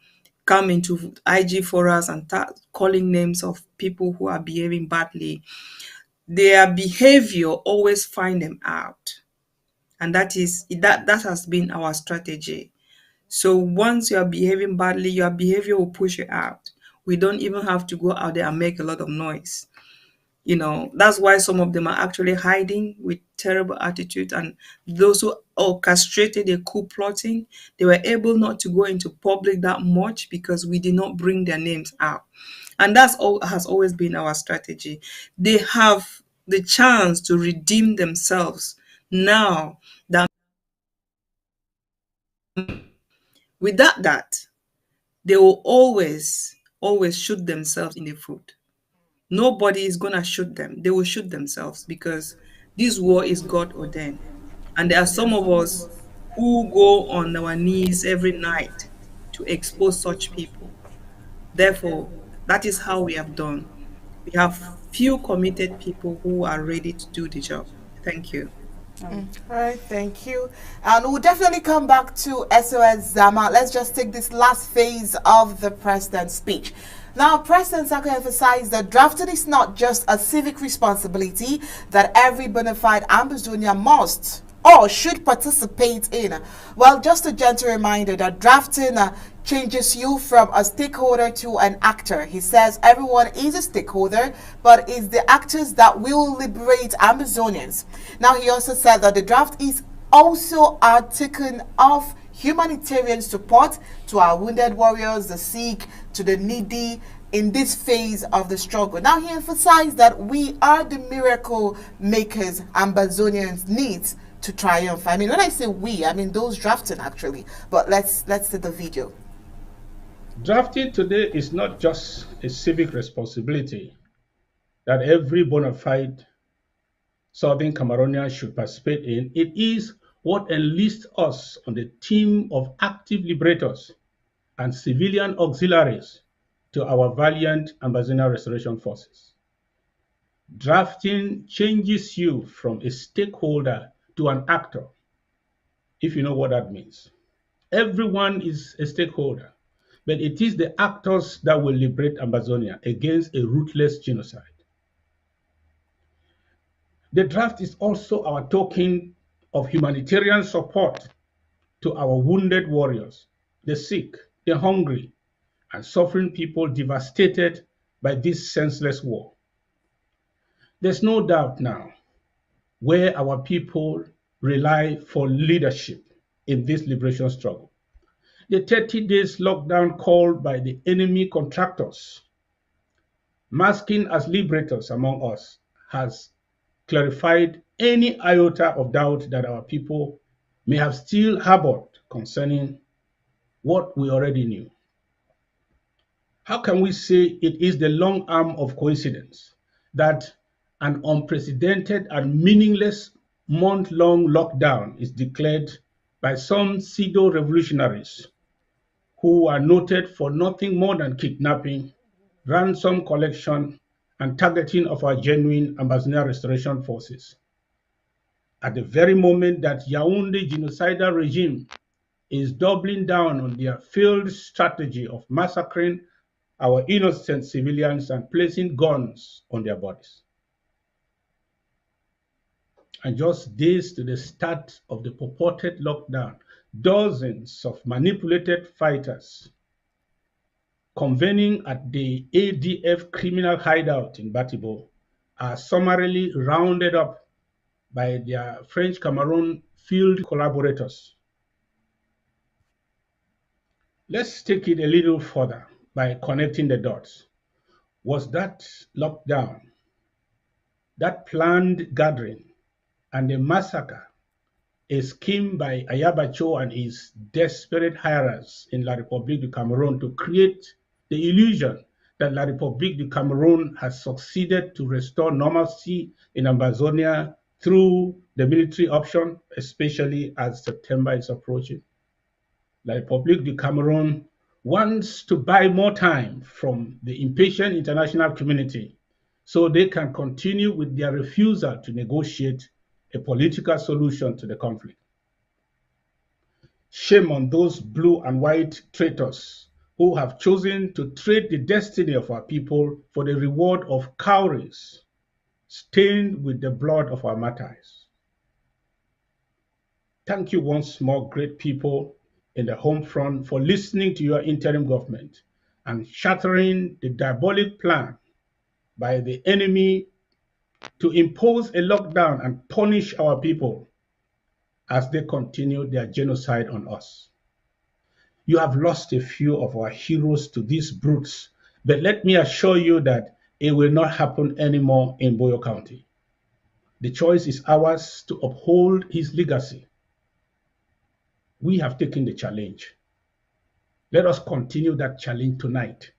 come into IG for us and start calling names of people who are behaving badly. Their behavior, always find them out. And that has been our strategy. So once you are behaving badly, your behavior will push you out. We don't even have to go out there and make a lot of noise. That's why some of them are actually hiding with terrible attitude, and those who orchestrated the coup plotting, they were able not to go into public that much because we did not bring their names out. And that's all has always been our strategy. They have the chance to redeem themselves now. That without that, they will always shoot themselves in the foot. Nobody is going to shoot them. They will shoot themselves because this war is God ordained. And there are some of us who go on our knees every night to expose such people. Therefore, that is how we have done. We have few committed people who are ready to do the job. Thank you. All right, thank you. And we'll definitely come back to SOS Zama. Let's just take this last phase of the president's speech. Now, President Sako emphasized that drafting is not just a civic responsibility that every bona fide Ambazonia must or should participate in. Well, just a gentle reminder that drafting changes you from a stakeholder to an actor. He says everyone is a stakeholder, but it's the actors that will liberate Ambazonians. Now, he also said that the draft is also a token of humanitarian support to our wounded warriors, the sick, to the needy in this phase of the struggle. Now, he emphasized that we are the miracle makers Ambazonians need to triumph. I mean, when I say we, I mean those drafting actually. But let's see the video. Drafting today is not just a civic responsibility that every bona fide Southern Cameroonian should participate in. It is what enlists us on the team of active liberators and civilian auxiliaries to our valiant Ambazonia Restoration Forces. Drafting changes you from a stakeholder to an actor, if you know what that means. Everyone is a stakeholder, but it is the actors that will liberate Ambazonia against a ruthless genocide. The draft is also our token of humanitarian support to our wounded warriors, the sick, the hungry, and suffering people devastated by this senseless war. There's no doubt now where our people rely for leadership in this liberation struggle. The 30 days lockdown called by the enemy contractors, masking as liberators among us, has clarified any iota of doubt that our people may have still harbored concerning what we already knew. How can we say it is the long arm of coincidence that an unprecedented and meaningless month-long lockdown is declared by some pseudo-revolutionaries who are noted for nothing more than kidnapping, ransom collection, and targeting of our genuine Ambazonian restoration forces. At the very moment that Yaoundé genocidal regime is doubling down on their failed strategy of massacring our innocent civilians and placing guns on their bodies. And just days to the start of the purported lockdown, dozens of manipulated fighters convening at the ADF criminal hideout in Batibo are summarily rounded up by their French Cameroon field collaborators. Let's take it a little further by connecting the dots. Was that lockdown, that planned gathering, and the massacre a scheme by Ayabacho and his desperate hirers in La République du Cameroon to create the illusion that La République du Cameroon has succeeded to restore normalcy in Ambazonia through the military option, especially as September is approaching? La République du Cameroon wants to buy more time from the impatient international community so they can continue with their refusal to negotiate a political solution to the conflict. Shame on those blue and white traitors who have chosen to trade the destiny of our people for the reward of cowries stained with the blood of our martyrs. Thank you once more, great people in the home front, for listening to your interim government and shattering the diabolic plan by the enemy to impose a lockdown and punish our people as they continue their genocide on us. You have lost a few of our heroes to these brutes, but let me assure you that it will not happen anymore in Boyle County. The choice is ours to uphold his legacy. We have taken the challenge. Let us continue that challenge tonight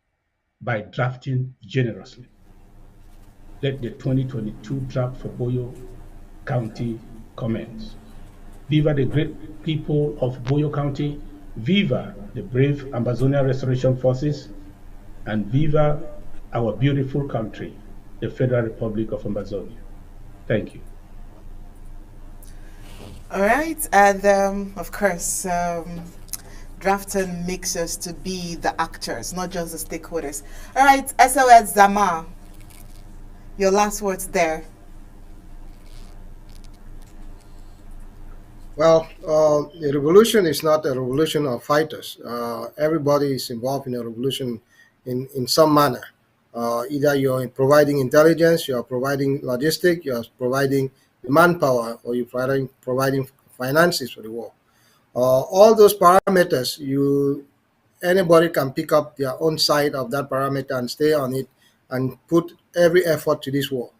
by drafting generously. Let the 2022 draft for Boyle County commence. Viva the great people of Boyle County, viva the brave Ambazonia Restoration Forces, and viva our beautiful country, the Federal Republic of Ambazonia. Thank you. All right, and of course, drafting makes us to be the actors, not just the stakeholders. All right, SOS Zama, your last words there. Well, the revolution is not a revolution of fighters. Everybody is involved in a revolution in some manner. Either you're providing intelligence, you're providing logistics, you're providing manpower, or you're providing finances for the war. All those parameters, anybody can pick up their own side of that parameter and stay on it and put every effort to this war.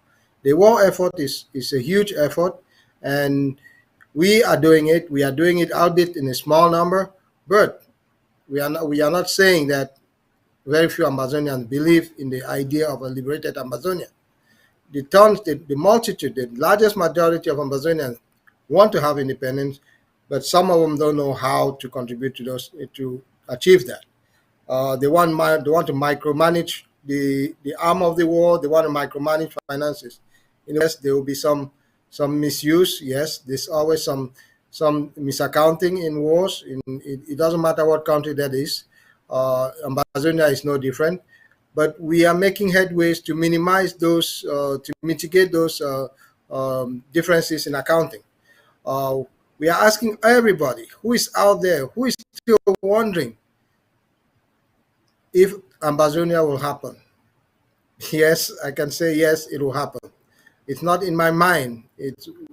The war effort is a huge effort, and we are doing it. We are doing it, albeit in a small number, but we are not saying that very few Ambazonians believe in the idea of a liberated Ambazonia. The multitude, the largest majority of Ambazonians want to have independence, but some of them don't know how to contribute to achieve that. They want to micromanage the arm of the war. They want to micromanage finances. Yes, there will be some misuse. Yes, there's always some misaccounting in wars. It doesn't matter what country that is. Ambazonia is no different. But we are making headways to minimize those, to mitigate those differences in accounting. We are asking everybody who is out there, who is still wondering if Ambazonia will happen. Yes, I can say yes, it will happen. It's not in my mind.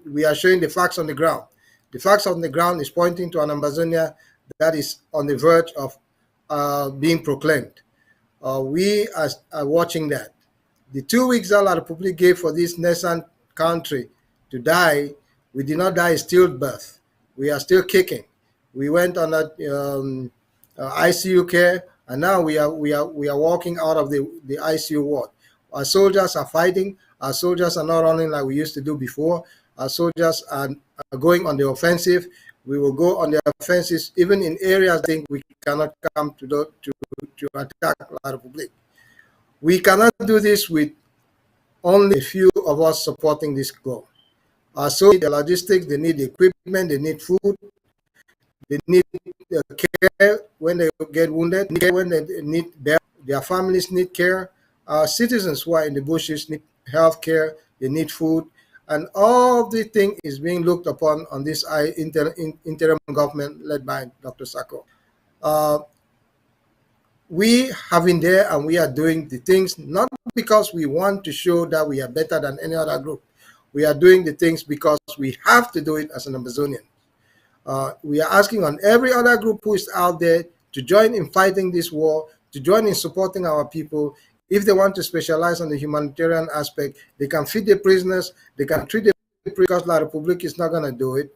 We are showing the facts on the ground. The facts on the ground is pointing to an Ambazonia that is on the verge of being proclaimed. We are watching that. The 2 weeks that La République gave for this nascent country to die, we did not die stillbirth. We are still kicking. We went on that ICU care, and now we are walking out of the ICU ward. Our soldiers are fighting. Our soldiers are not running like we used to do before. Our soldiers are going on the offensive. We will go on the offensives even in areas I think we cannot come to attack La République. We cannot do this with only a few of us supporting this goal. So the logistics, they need equipment, they need food, they need care when they get wounded, when they need their families need care. Our citizens who are in the bushes need health care, they need food, and all the thing is being looked upon on this interim government led by Dr. Sako. We have been there and we are doing the things not because we want to show that we are better than any other group. We are doing the things because we have to do it as an Amazonian. We are asking on every other group who is out there to join in fighting this war, to join in supporting our people. If they want to specialize on the humanitarian aspect, they can feed the prisoners, they can treat the prisoners, because La Republic is not going to do it.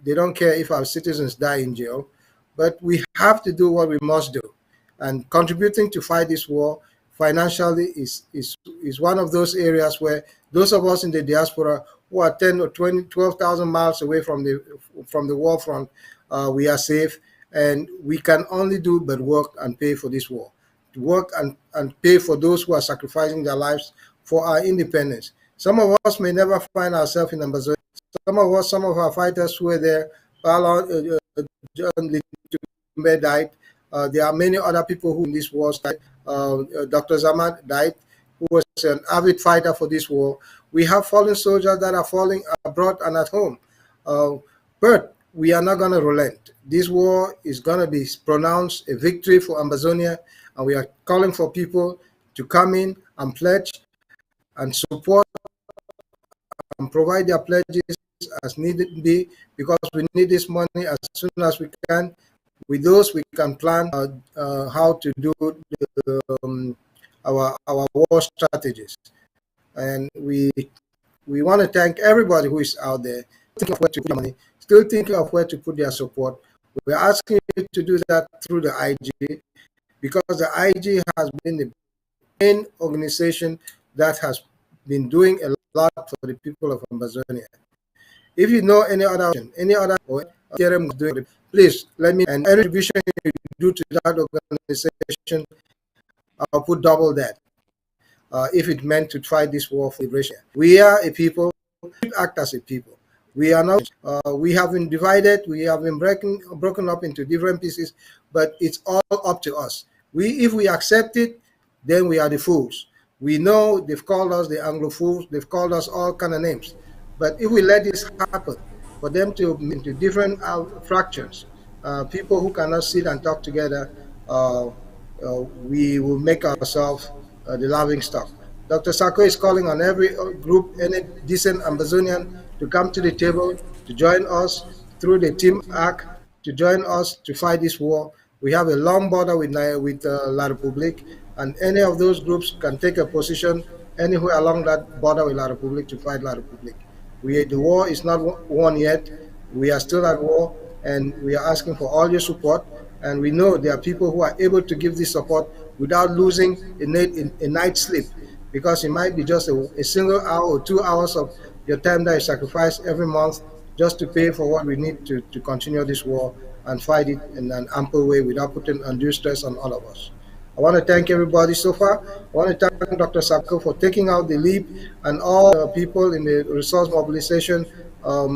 They don't care if our citizens die in jail. But we have to do what we must do. And contributing to fight this war financially is one of those areas where those of us in the diaspora who are 10 or 20, 12,000 miles away from the war front, we are safe, and we can only do but work and pay for this war. To work and pay for those who are sacrificing their lives for our independence. Some of us may never find ourselves in Ambazonia. Some of our fighters who were there, John Litumbe died. There are many other people who in this war died. Dr. Zaman died, who was an avid fighter for this war. We have fallen soldiers that are falling abroad and at home. But we are not going to relent. This war is going to be pronounced a victory for Ambazonia, and we are calling for people to come in and pledge and support and provide their pledges as needed be, because we need this money as soon as we can. With those, we can plan how to do our war strategies. And we want to thank everybody who is out there thinking of where to put money, still thinking of where to put their support. We're asking you to do that through the IG, because the IG has been the main organization that has been doing a lot for the people of Amazonia. If you know any other doing, please let me, and any contribution you do to that organization, I'll put double that. If it meant to fight this war for liberation. We are a people, we act as a people. We are not, we have been divided, we have been broken up into different pieces, but it's all up to us. If we accept it, then we are the fools. We know they've called us the Anglo fools, they've called us all kind of names. But if we let this happen, for them to into different fractions, people who cannot sit and talk together, we will make ourselves the laughing stock. Dr. Sako is calling on every group, any decent Ambazonian, to come to the table, to join us through the Team Act, to join us to fight this war. We have a long border with La Republic, and any of those groups can take a position anywhere along that border with La Republic to fight La Republic. The war is not won yet. We are still at war, and we are asking for all your support. And we know there are people who are able to give this support without losing a night's sleep, because it might be just a single hour or 2 hours of your time that you sacrifice every month just to pay for what we need to continue this war and fight it in an ample way without putting undue stress on all of us. I want to thank everybody so far. I want to thank Dr. Sako for taking out the lead, and all the people in the resource mobilization, Ma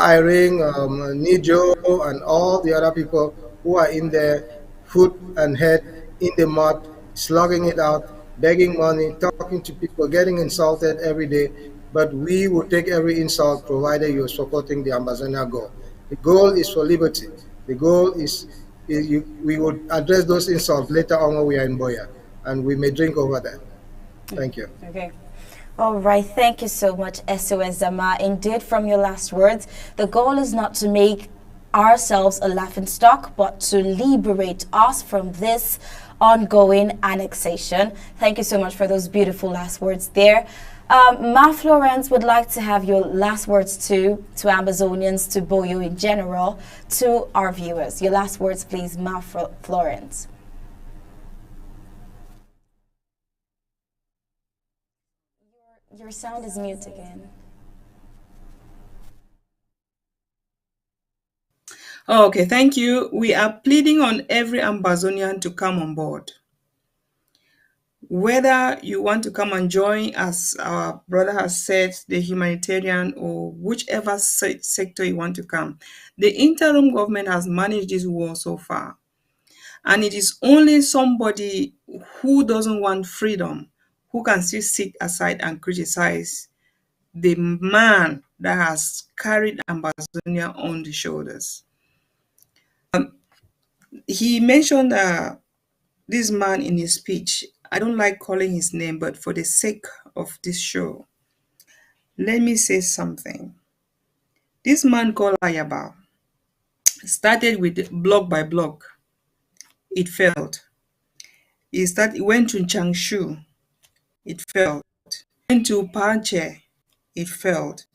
Iring, Nijo, and all the other people who are in there, foot and head in the mud, slugging it out, begging money, talking to people, getting insulted every day. But we will take every insult provided you're supporting the Ambazonia goal. The goal is for liberty. The goal is we will address those insults later on when we are in Boya, and we may drink over that. Thank you. Okay. All right, thank you so much, SOS Zama. Indeed, from your last words, the goal is not to make ourselves a laughingstock, but to liberate us from this ongoing annexation. Thank you so much for those beautiful last words there. Ma Florence would like to have your last words to Ambazonians, to Boyo in general, to our viewers. Your last words, please, Ma Florence. Your sound is mute again. Okay, thank you. We are pleading on every Ambazonian to come on board. whether you want to come and join, as our brother has said, the humanitarian or whichever sector you want to come, the interim government has managed this war so far. And it is only somebody who doesn't want freedom who can still sit aside and criticize the man that has carried Ambazonia on the shoulders. He mentioned this man in his speech. I don't like calling his name, but for the sake of this show, let me say something. This man called Ayaba started with block by block. It failed. He went to Changshu. It failed. He went to Panche. It failed.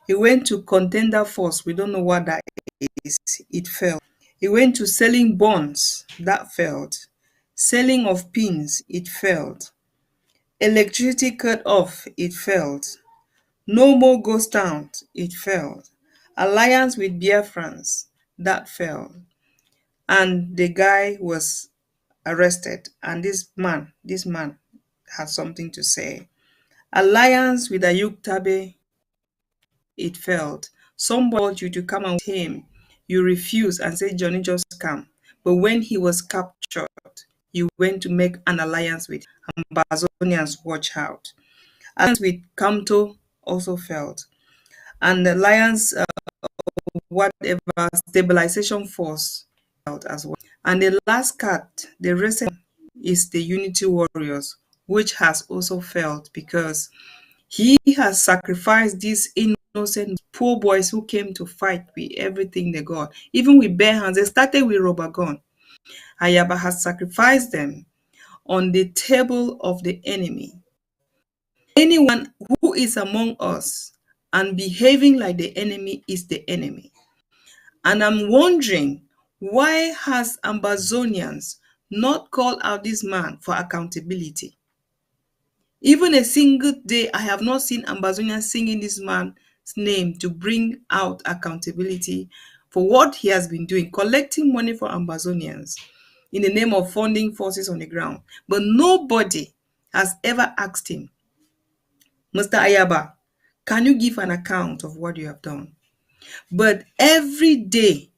He went to Contender Force. We don't know what that is. It failed. He went to selling bonds. That failed. Selling of pins. It failed. Electricity cut off. It failed. No more ghost towns. It failed. Alliance with Biafrans. That failed. And the guy was arrested. And this man has something to say. Alliance with Ayuk Tabe. It failed. Somebody told you to come and with him. You refused and said, Johnny, just come. But when he was captured, you went to make an alliance with Ambazonians. Watch out. Alliance with Kamto also failed. And the alliance, whatever, stabilization force failed as well. And the last card, the recent, is the Unity Warriors, which has also failed because he has sacrificed these innocent poor boys who came to fight with everything they got. Even with bare hands, they started with rubber gun. Ayaba has sacrificed them on the table of the enemy. Anyone who is among us and behaving like the enemy is the enemy. And I'm wondering, why has Ambazonians not called out this man for accountability? Even a single day, I have not seen Ambazonians singing this man's name to bring out accountability for what he has been doing, collecting money for Ambazonians in the name of funding forces on the ground. But nobody has ever asked him, Mr. Ayaba, can you give an account of what you have done? But every day,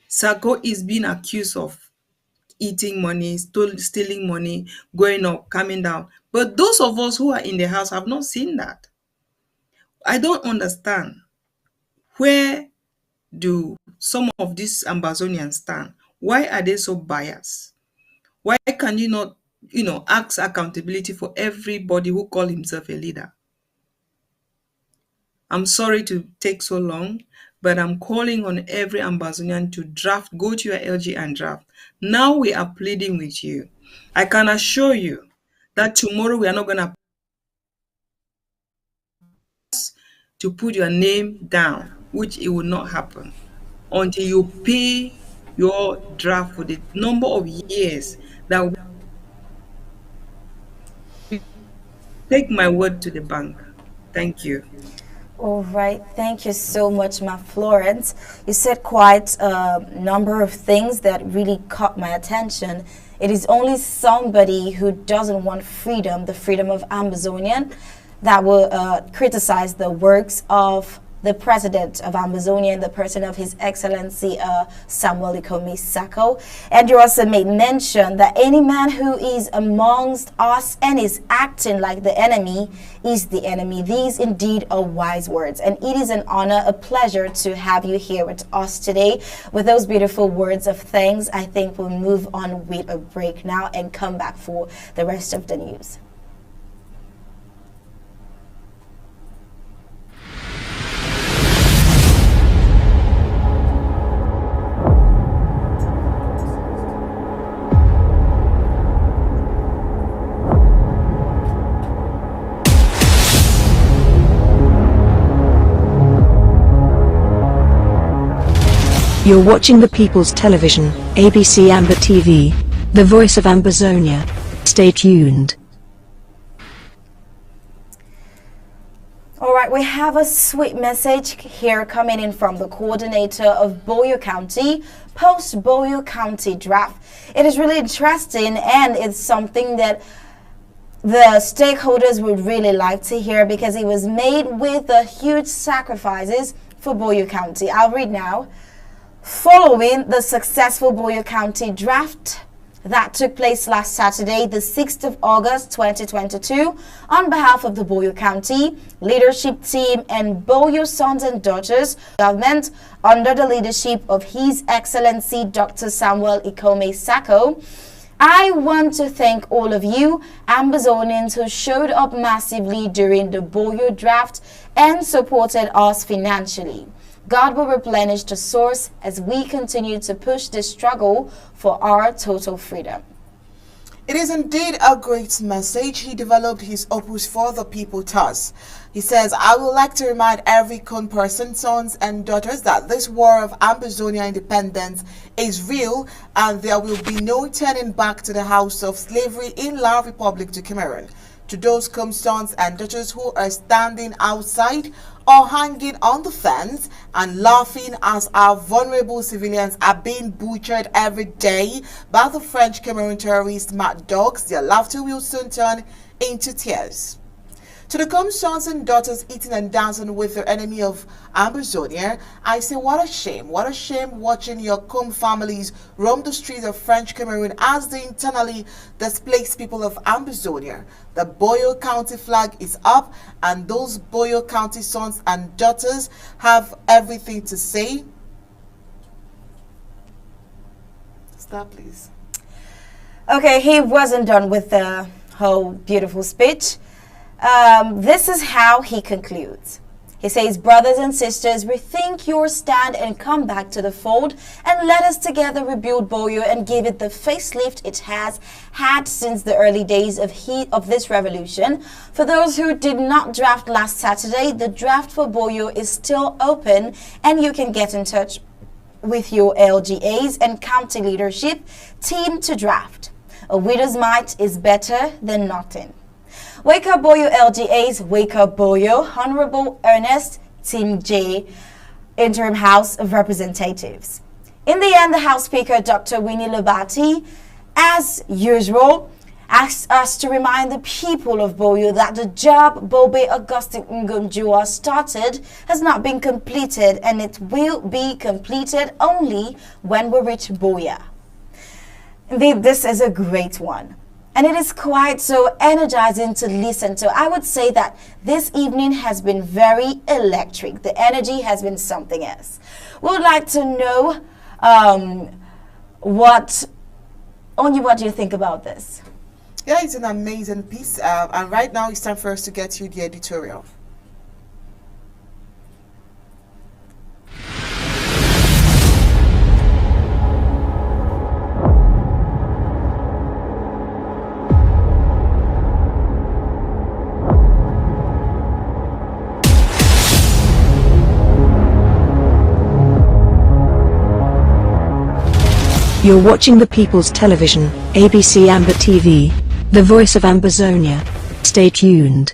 Sako is being accused of eating money, stealing money, going up, coming down. But those of us who are in the house have not seen that. I don't understand. Where do some of these Ambazonians stand? Why are they so biased? Why can you not, ask accountability for everybody who call himself a leader? I'm sorry to take so long, but I'm calling on every Ambazonian to draft, go to your LG and draft. Now we are pleading with you. I can assure you that tomorrow we are not going to put your name down, which it will not happen until you pay your draft for the number of years that we take my word to the bank. Thank you. All right, thank you so much, Ma Florence. You said quite a number of things that really caught my attention. It is only somebody who doesn't want freedom, the freedom of Ambazonian, that will criticize the works of the president of Ambazonia in the person of His Excellency Samuel Ikomi Sako. And you also made mention that any man who is amongst us and is acting like the enemy is the enemy. These indeed are wise words, and it is an honor, a pleasure to have you here with us today. With those beautiful words of thanks, I think we'll move on with a break now and come back for the rest of the news. You're watching the People's Television, ABC Amba TV, the voice of Ambazonia. Stay tuned. All right, we have a sweet message here coming in from the coordinator of Boyle County, post-Boyle County draft. It is really interesting, and it's something that the stakeholders would really like to hear, because it was made with the huge sacrifices for Boyle County. I'll read now. Following the successful Boyle County draft that took place last Saturday, the 6th of August 2022, on behalf of the Boyle County leadership team and Boyle sons and daughters government under the leadership of His Excellency Dr. Samuel Ikome Sako, I want to thank all of you Ambazonians who showed up massively during the Boyle draft and supported us financially. God will replenish the source as we continue to push this struggle for our total freedom. It is indeed a great message. He developed his opus for the people thus. He says, I would like to remind every Kon person, sons and daughters, that this war of Ambazonia independence is real and there will be no turning back to the house of slavery in La Republic du Cameroon. To those Kon sons and daughters who are standing outside or hanging on the fence and laughing as our vulnerable civilians are being butchered every day by the French Cameroon terrorist mad dogs, their laughter will soon turn into tears. To the Kon sons and daughters eating and dancing with their enemy of Ambazonia, I say what a shame watching your Kon families roam the streets of French Cameroon as the internally displaced people of Ambazonia. The Boyle County flag is up and those Boyle County sons and daughters have everything to say. Stop, please. Okay, he wasn't done with the whole beautiful speech. This is how he concludes. He says, brothers and sisters, rethink your stand and come back to the fold and let us together rebuild Boyle and give it the facelift it has had since the early days of this revolution. For those who did not draft last Saturday, the draft for Boyle is still open and you can get in touch with your LGAs and county leadership team to draft. A widow's mite is better than nothing. Wake up Boyle LGAs, wake up Boyle. Honorable Ernest Tim J, Interim House of Representatives. In the end, the House Speaker, Dr. Winnie Lobati, as usual, asked us to remind the people of Boyle that the job Bobe Augustine Ngumjua started has not been completed, and it will be completed only when we reach Boya. Indeed, this is a great one. And it is quite so energizing to listen to. I would say that this evening has been very electric. The energy has been something else. We would like to know what do you think about this? Yeah, it's an amazing piece. And right now it's time for us to get you the editorial. You're watching the People's Television, ABC Amba TV, the voice of Ambazonia. Stay tuned.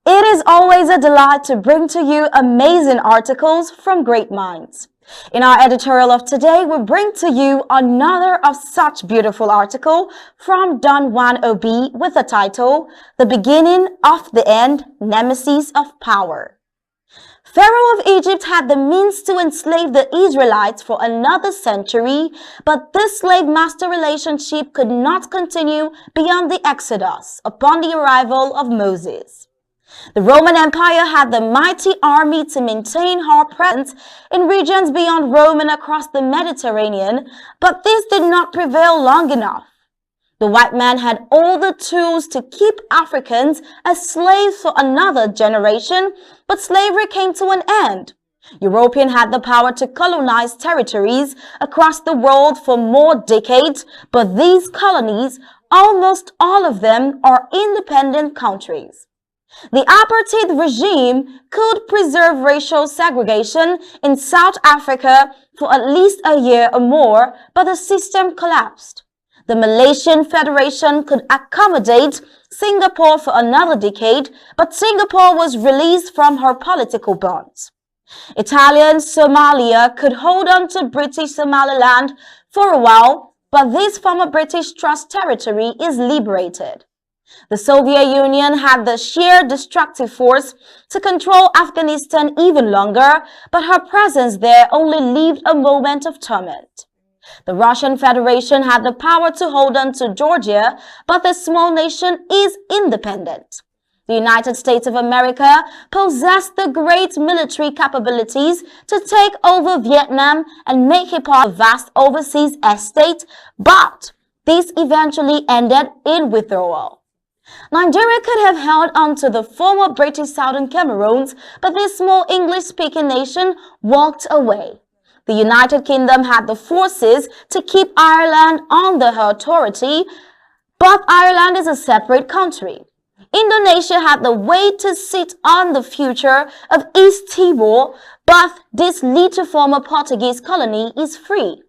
It is always a delight to bring to you amazing articles from great minds. In our editorial of today, we bring to you another of such beautiful article from Don Juan Obi with the title, The Beginning of the End, Nemesis of Power. Pharaoh of Egypt had the means to enslave the Israelites for another century, but this slave-master relationship could not continue beyond the Exodus upon the arrival of Moses. The Roman Empire had the mighty army to maintain her presence in regions beyond Rome and across the Mediterranean, but this did not prevail long enough. The white man had all the tools to keep Africans as slaves for another generation, but slavery came to an end. European had the power to colonize territories across the world for more decades, but these colonies, almost all of them, are independent countries. The apartheid regime could preserve racial segregation in South Africa for at least a year or more, but the system collapsed. The Malaysian Federation could accommodate Singapore for another decade, but Singapore was released from her political bonds. Italian Somalia could hold on to British Somaliland for a while, but this former British Trust territory is liberated. The Soviet Union had the sheer destructive force to control Afghanistan even longer, but her presence there only lived a moment of torment. The Russian Federation had the power to hold on to Georgia, but the small nation is independent. The United States of America possessed the great military capabilities to take over Vietnam and make it part of a vast overseas estate, but this eventually ended in withdrawal. Nigeria could have held on to the former British Southern Cameroons, but this small English-speaking nation walked away. The United Kingdom had the forces to keep Ireland under her authority, but Ireland is a separate country. Indonesia had the weight to sit on the future of East Timor, but this little former Portuguese colony is free.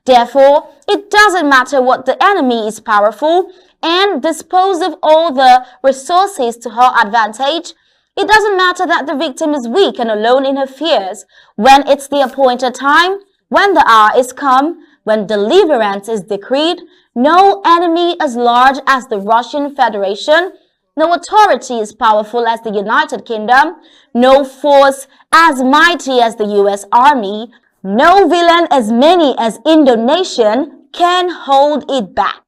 Therefore, it doesn't matter what the enemy is powerful and dispose of all the resources to her advantage. It doesn't matter that the victim is weak and alone in her fears. When it's the appointed time, when the hour is come, when deliverance is decreed, no enemy as large as the Russian Federation, no authority as powerful as the United Kingdom, no force as mighty as the US Army, no villain as many as Indonesian can hold it back.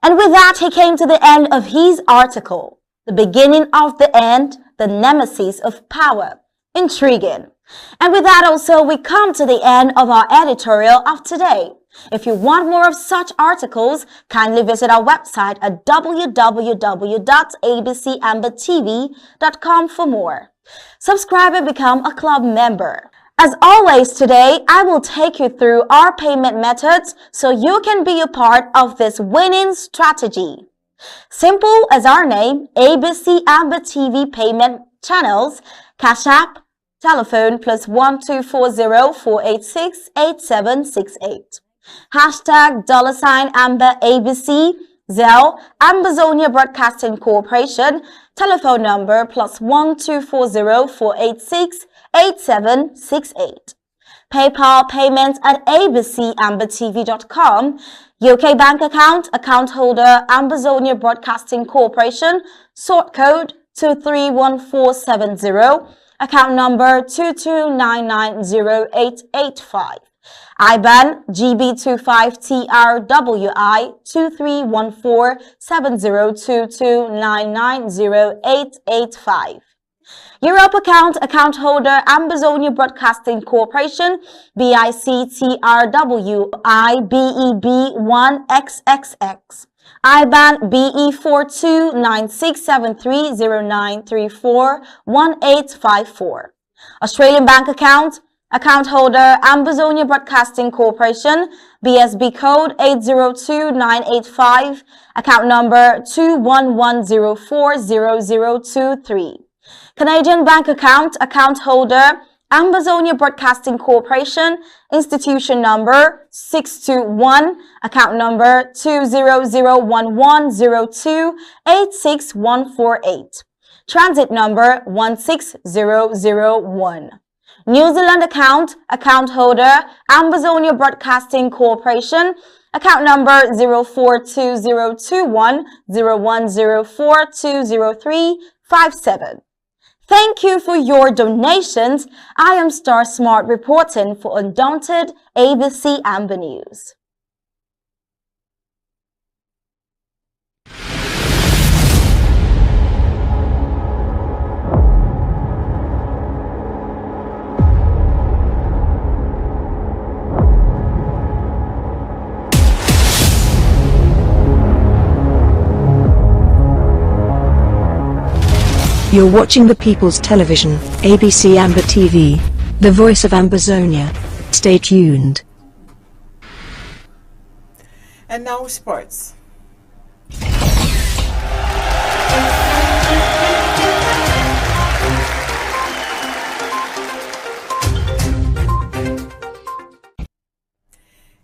And with that, he came to the end of his article, the beginning of the end, the nemesis of power. Intriguing. And with that also, we come to the end of our editorial of today. If you want more of such articles, kindly visit our website at www.abcambertv.com for more. Subscribe and become a club member. As always, today, I will take you through our payment methods so you can be a part of this winning strategy. Simple as our name, ABC Amber TV payment channels, Cash App, telephone +1240 486 8768. Hashtag $Amber ABC, Zelle, Ambazonia Broadcasting Corporation, telephone number +1240 486 8768. PayPal payments at abcambertv.com. UK bank account holder Ambazonia Broadcasting Corporation, sort code 231470, account number 229908885. IBAN GB25TRWI 23147022990885. Europe account holder Ambazonia Broadcasting Corporation, BICTRWI BEB1XXX. IBAN BE42967309341854. Australian bank account holder Ambazonia Broadcasting Corporation, BSB code 802985, account number 211040023. Canadian bank account holder Ambazonia Broadcasting Corporation, institution number 621, account number 2001102864148, transit number 16001. New Zealand account holder Ambazonia Broadcasting Corporation, account number 04202101042037. Thank you for your donations. I am Star Smart reporting for Undaunted ABC Amber News. You're watching the People's Television, ABC Amber TV, the voice of Ambazonia. Stay tuned. And now sports.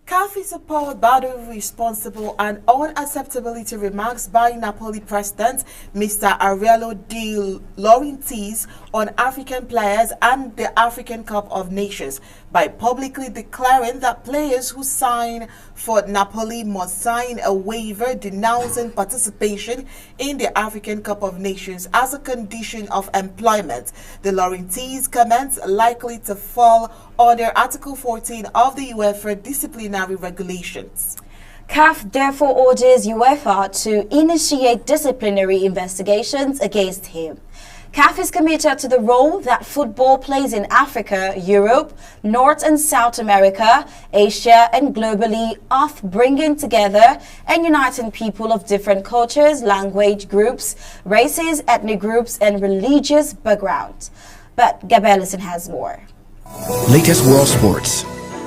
CAF is a uncalled, bad, irresponsible, and unacceptability remarks by Napoli President Mr. Aurelio De Laurentiis on African players and the African Cup of Nations by publicly declaring that players who sign for Napoli must sign a waiver denouncing participation in the African Cup of Nations as a condition of employment. De Laurentiis' comments likely to fall under Article 14 of the UEFA disciplinary regulations. CAF therefore urges UEFA to initiate disciplinary investigations against him. CAF is committed to the role that football plays in Africa, Europe, North and South America, Asia, and globally of bringing together and uniting people of different cultures, language groups, races, ethnic groups, and religious backgrounds. But Gabellison has more. Latest world sports.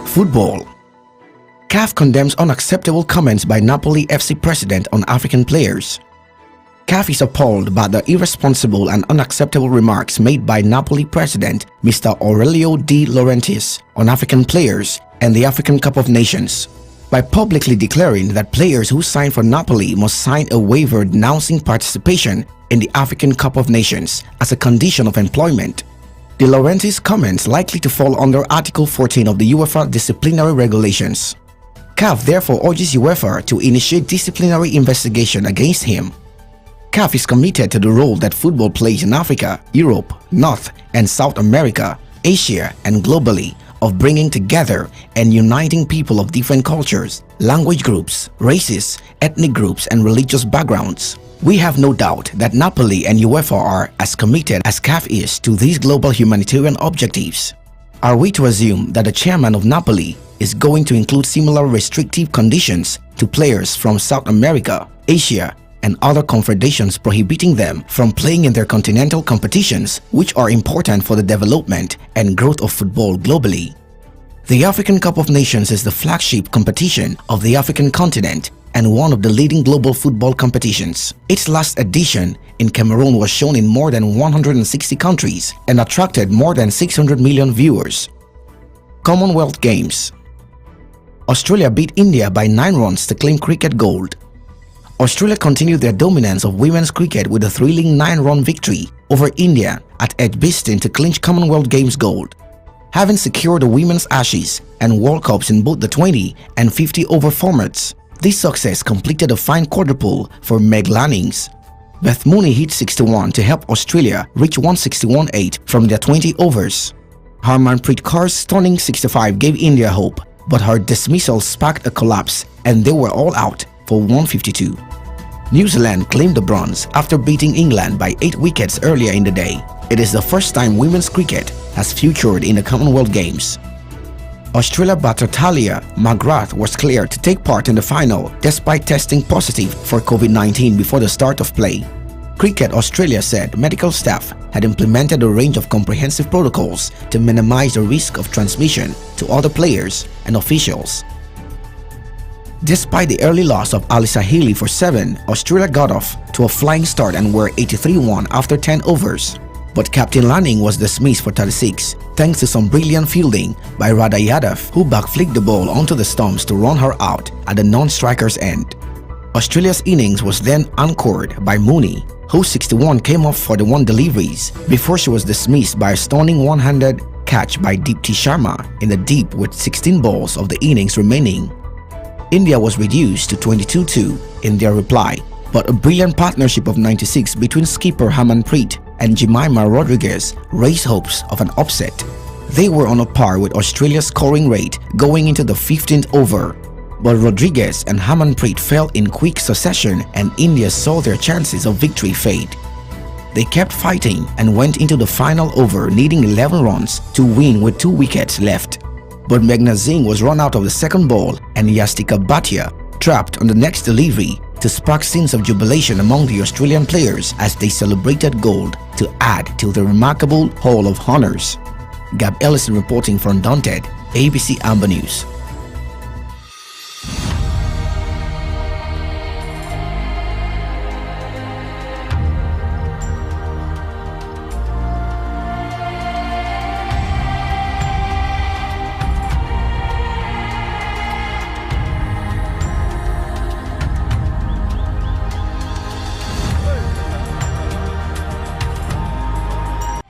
Football. CAF condemns unacceptable comments by Napoli FC president on African players. CAF is appalled by the irresponsible and unacceptable remarks made by Napoli president Mr. Aurelio De Laurentiis on African players and the African Cup of Nations by publicly declaring that players who sign for Napoli must sign a waiver denouncing participation in the African Cup of Nations as a condition of employment. De Laurentiis' comments likely to fall under Article 14 of the UEFA disciplinary regulations. CAF therefore urges UEFA to initiate disciplinary investigation against him. CAF is committed to the role that football plays in Africa, Europe, North and South America, Asia and globally of bringing together and uniting people of different cultures, language groups, races, ethnic groups and religious backgrounds. We have no doubt that Napoli and UEFA are as committed as CAF is to these global humanitarian objectives. Are we to assume that the chairman of Napoli is going to include similar restrictive conditions to players from South America, Asia, and other confederations prohibiting them from playing in their continental competitions, which are important for the development and growth of football globally? The African Cup of Nations is the flagship competition of the African continent and one of the leading global football competitions. Its last edition in Cameroon was shown in more than 160 countries and attracted more than 600 million viewers. Commonwealth Games. Australia beat India by 9 runs to claim cricket gold. Australia continued their dominance of women's cricket with a thrilling 9-run victory over India at Edgbaston to clinch Commonwealth Games gold. Having secured the Women's Ashes and World Cups in both the 20 and 50 over formats, this success completed a fine quadruple for Meg Lannings. Beth Mooney hit 61 to help Australia reach 161.8 from their 20 overs. Harmanpreet Kaur's stunning 65 gave India hope, but her dismissal sparked a collapse and they were all out for 152. New Zealand claimed the bronze after beating England by 8 wickets earlier in the day. It is the first time women's cricket has featured in the Commonwealth Games. Australia batter Talia McGrath was cleared to take part in the final despite testing positive for COVID-19 before the start of play. Cricket Australia said medical staff had implemented a range of comprehensive protocols to minimize the risk of transmission to other players and officials. Despite the early loss of Alyssa Healy for 7, Australia got off to a flying start and were 83-1 after 10 overs. But Captain Lanning was dismissed for 36 thanks to some brilliant fielding by Radha Yadav, who backflicked the ball onto the stumps to run her out at the non-striker's end. Australia's innings was then anchored by Mooney, whose 61 came off for the 1 deliveries before she was dismissed by a stunning one-handed catch by Deepti Sharma in the deep with 16 balls of the innings remaining. India was reduced to 22-2 in their reply, but a brilliant partnership of 96 between skipper Harmanpreet and Jemimah Rodriguez raised hopes of an upset. They were on a par with Australia's scoring rate going into the 15th over, but Rodriguez and Harmanpreet fell in quick succession and India saw their chances of victory fade. They kept fighting and went into the final over needing 11 runs to win with 2 wickets left. But Meghna Singh was run out of the second ball and Yastika Bhatia trapped on the next delivery to spark scenes of jubilation among the Australian players as they celebrated gold to add to the remarkable Hall of Honours. Gab Ellison reporting for Undaunted, ABC Amba News.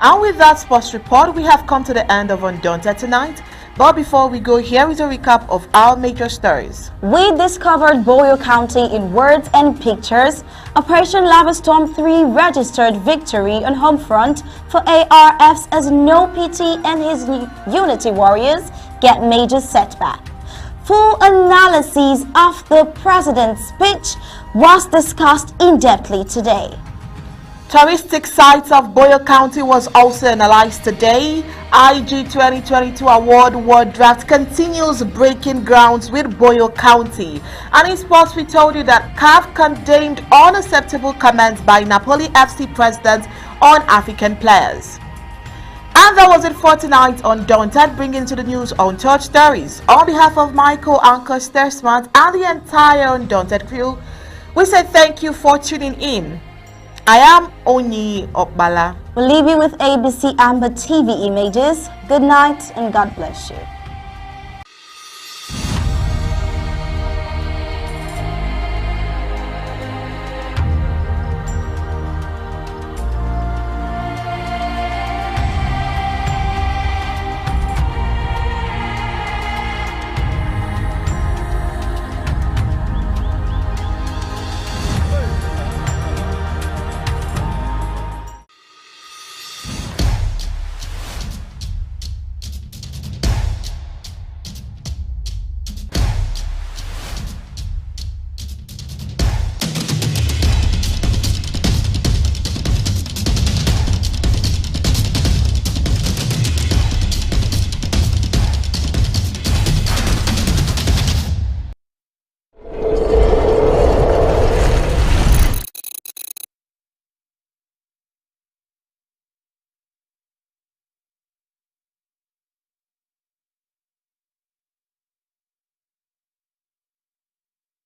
And with that sports report, we have come to the end of Undaunted tonight. But before we go, here is a recap of our major stories. We discovered Boyle County in words and pictures. Operation Lava Storm 3 registered victory on home front for ARFs as No PT and his Unity Warriors get major setback. Full analysis of the president's speech was discussed in-depthly today. Touristic sites of Boyle County was also analyzed today. IG 2022 Award draft continues breaking grounds with Boyle County. And in sports, we told you that CAF condemned unacceptable comments by Napoli FC president on African players. And that was it for tonight on Undaunted, bringing to the news on Touch Stories. On behalf of Michael, Anchor, Stersmart, and the entire Undaunted crew, we say thank you for tuning in. I am Oni Okbala. We'll leave you with ABC Amba TV images. Good night and God bless you.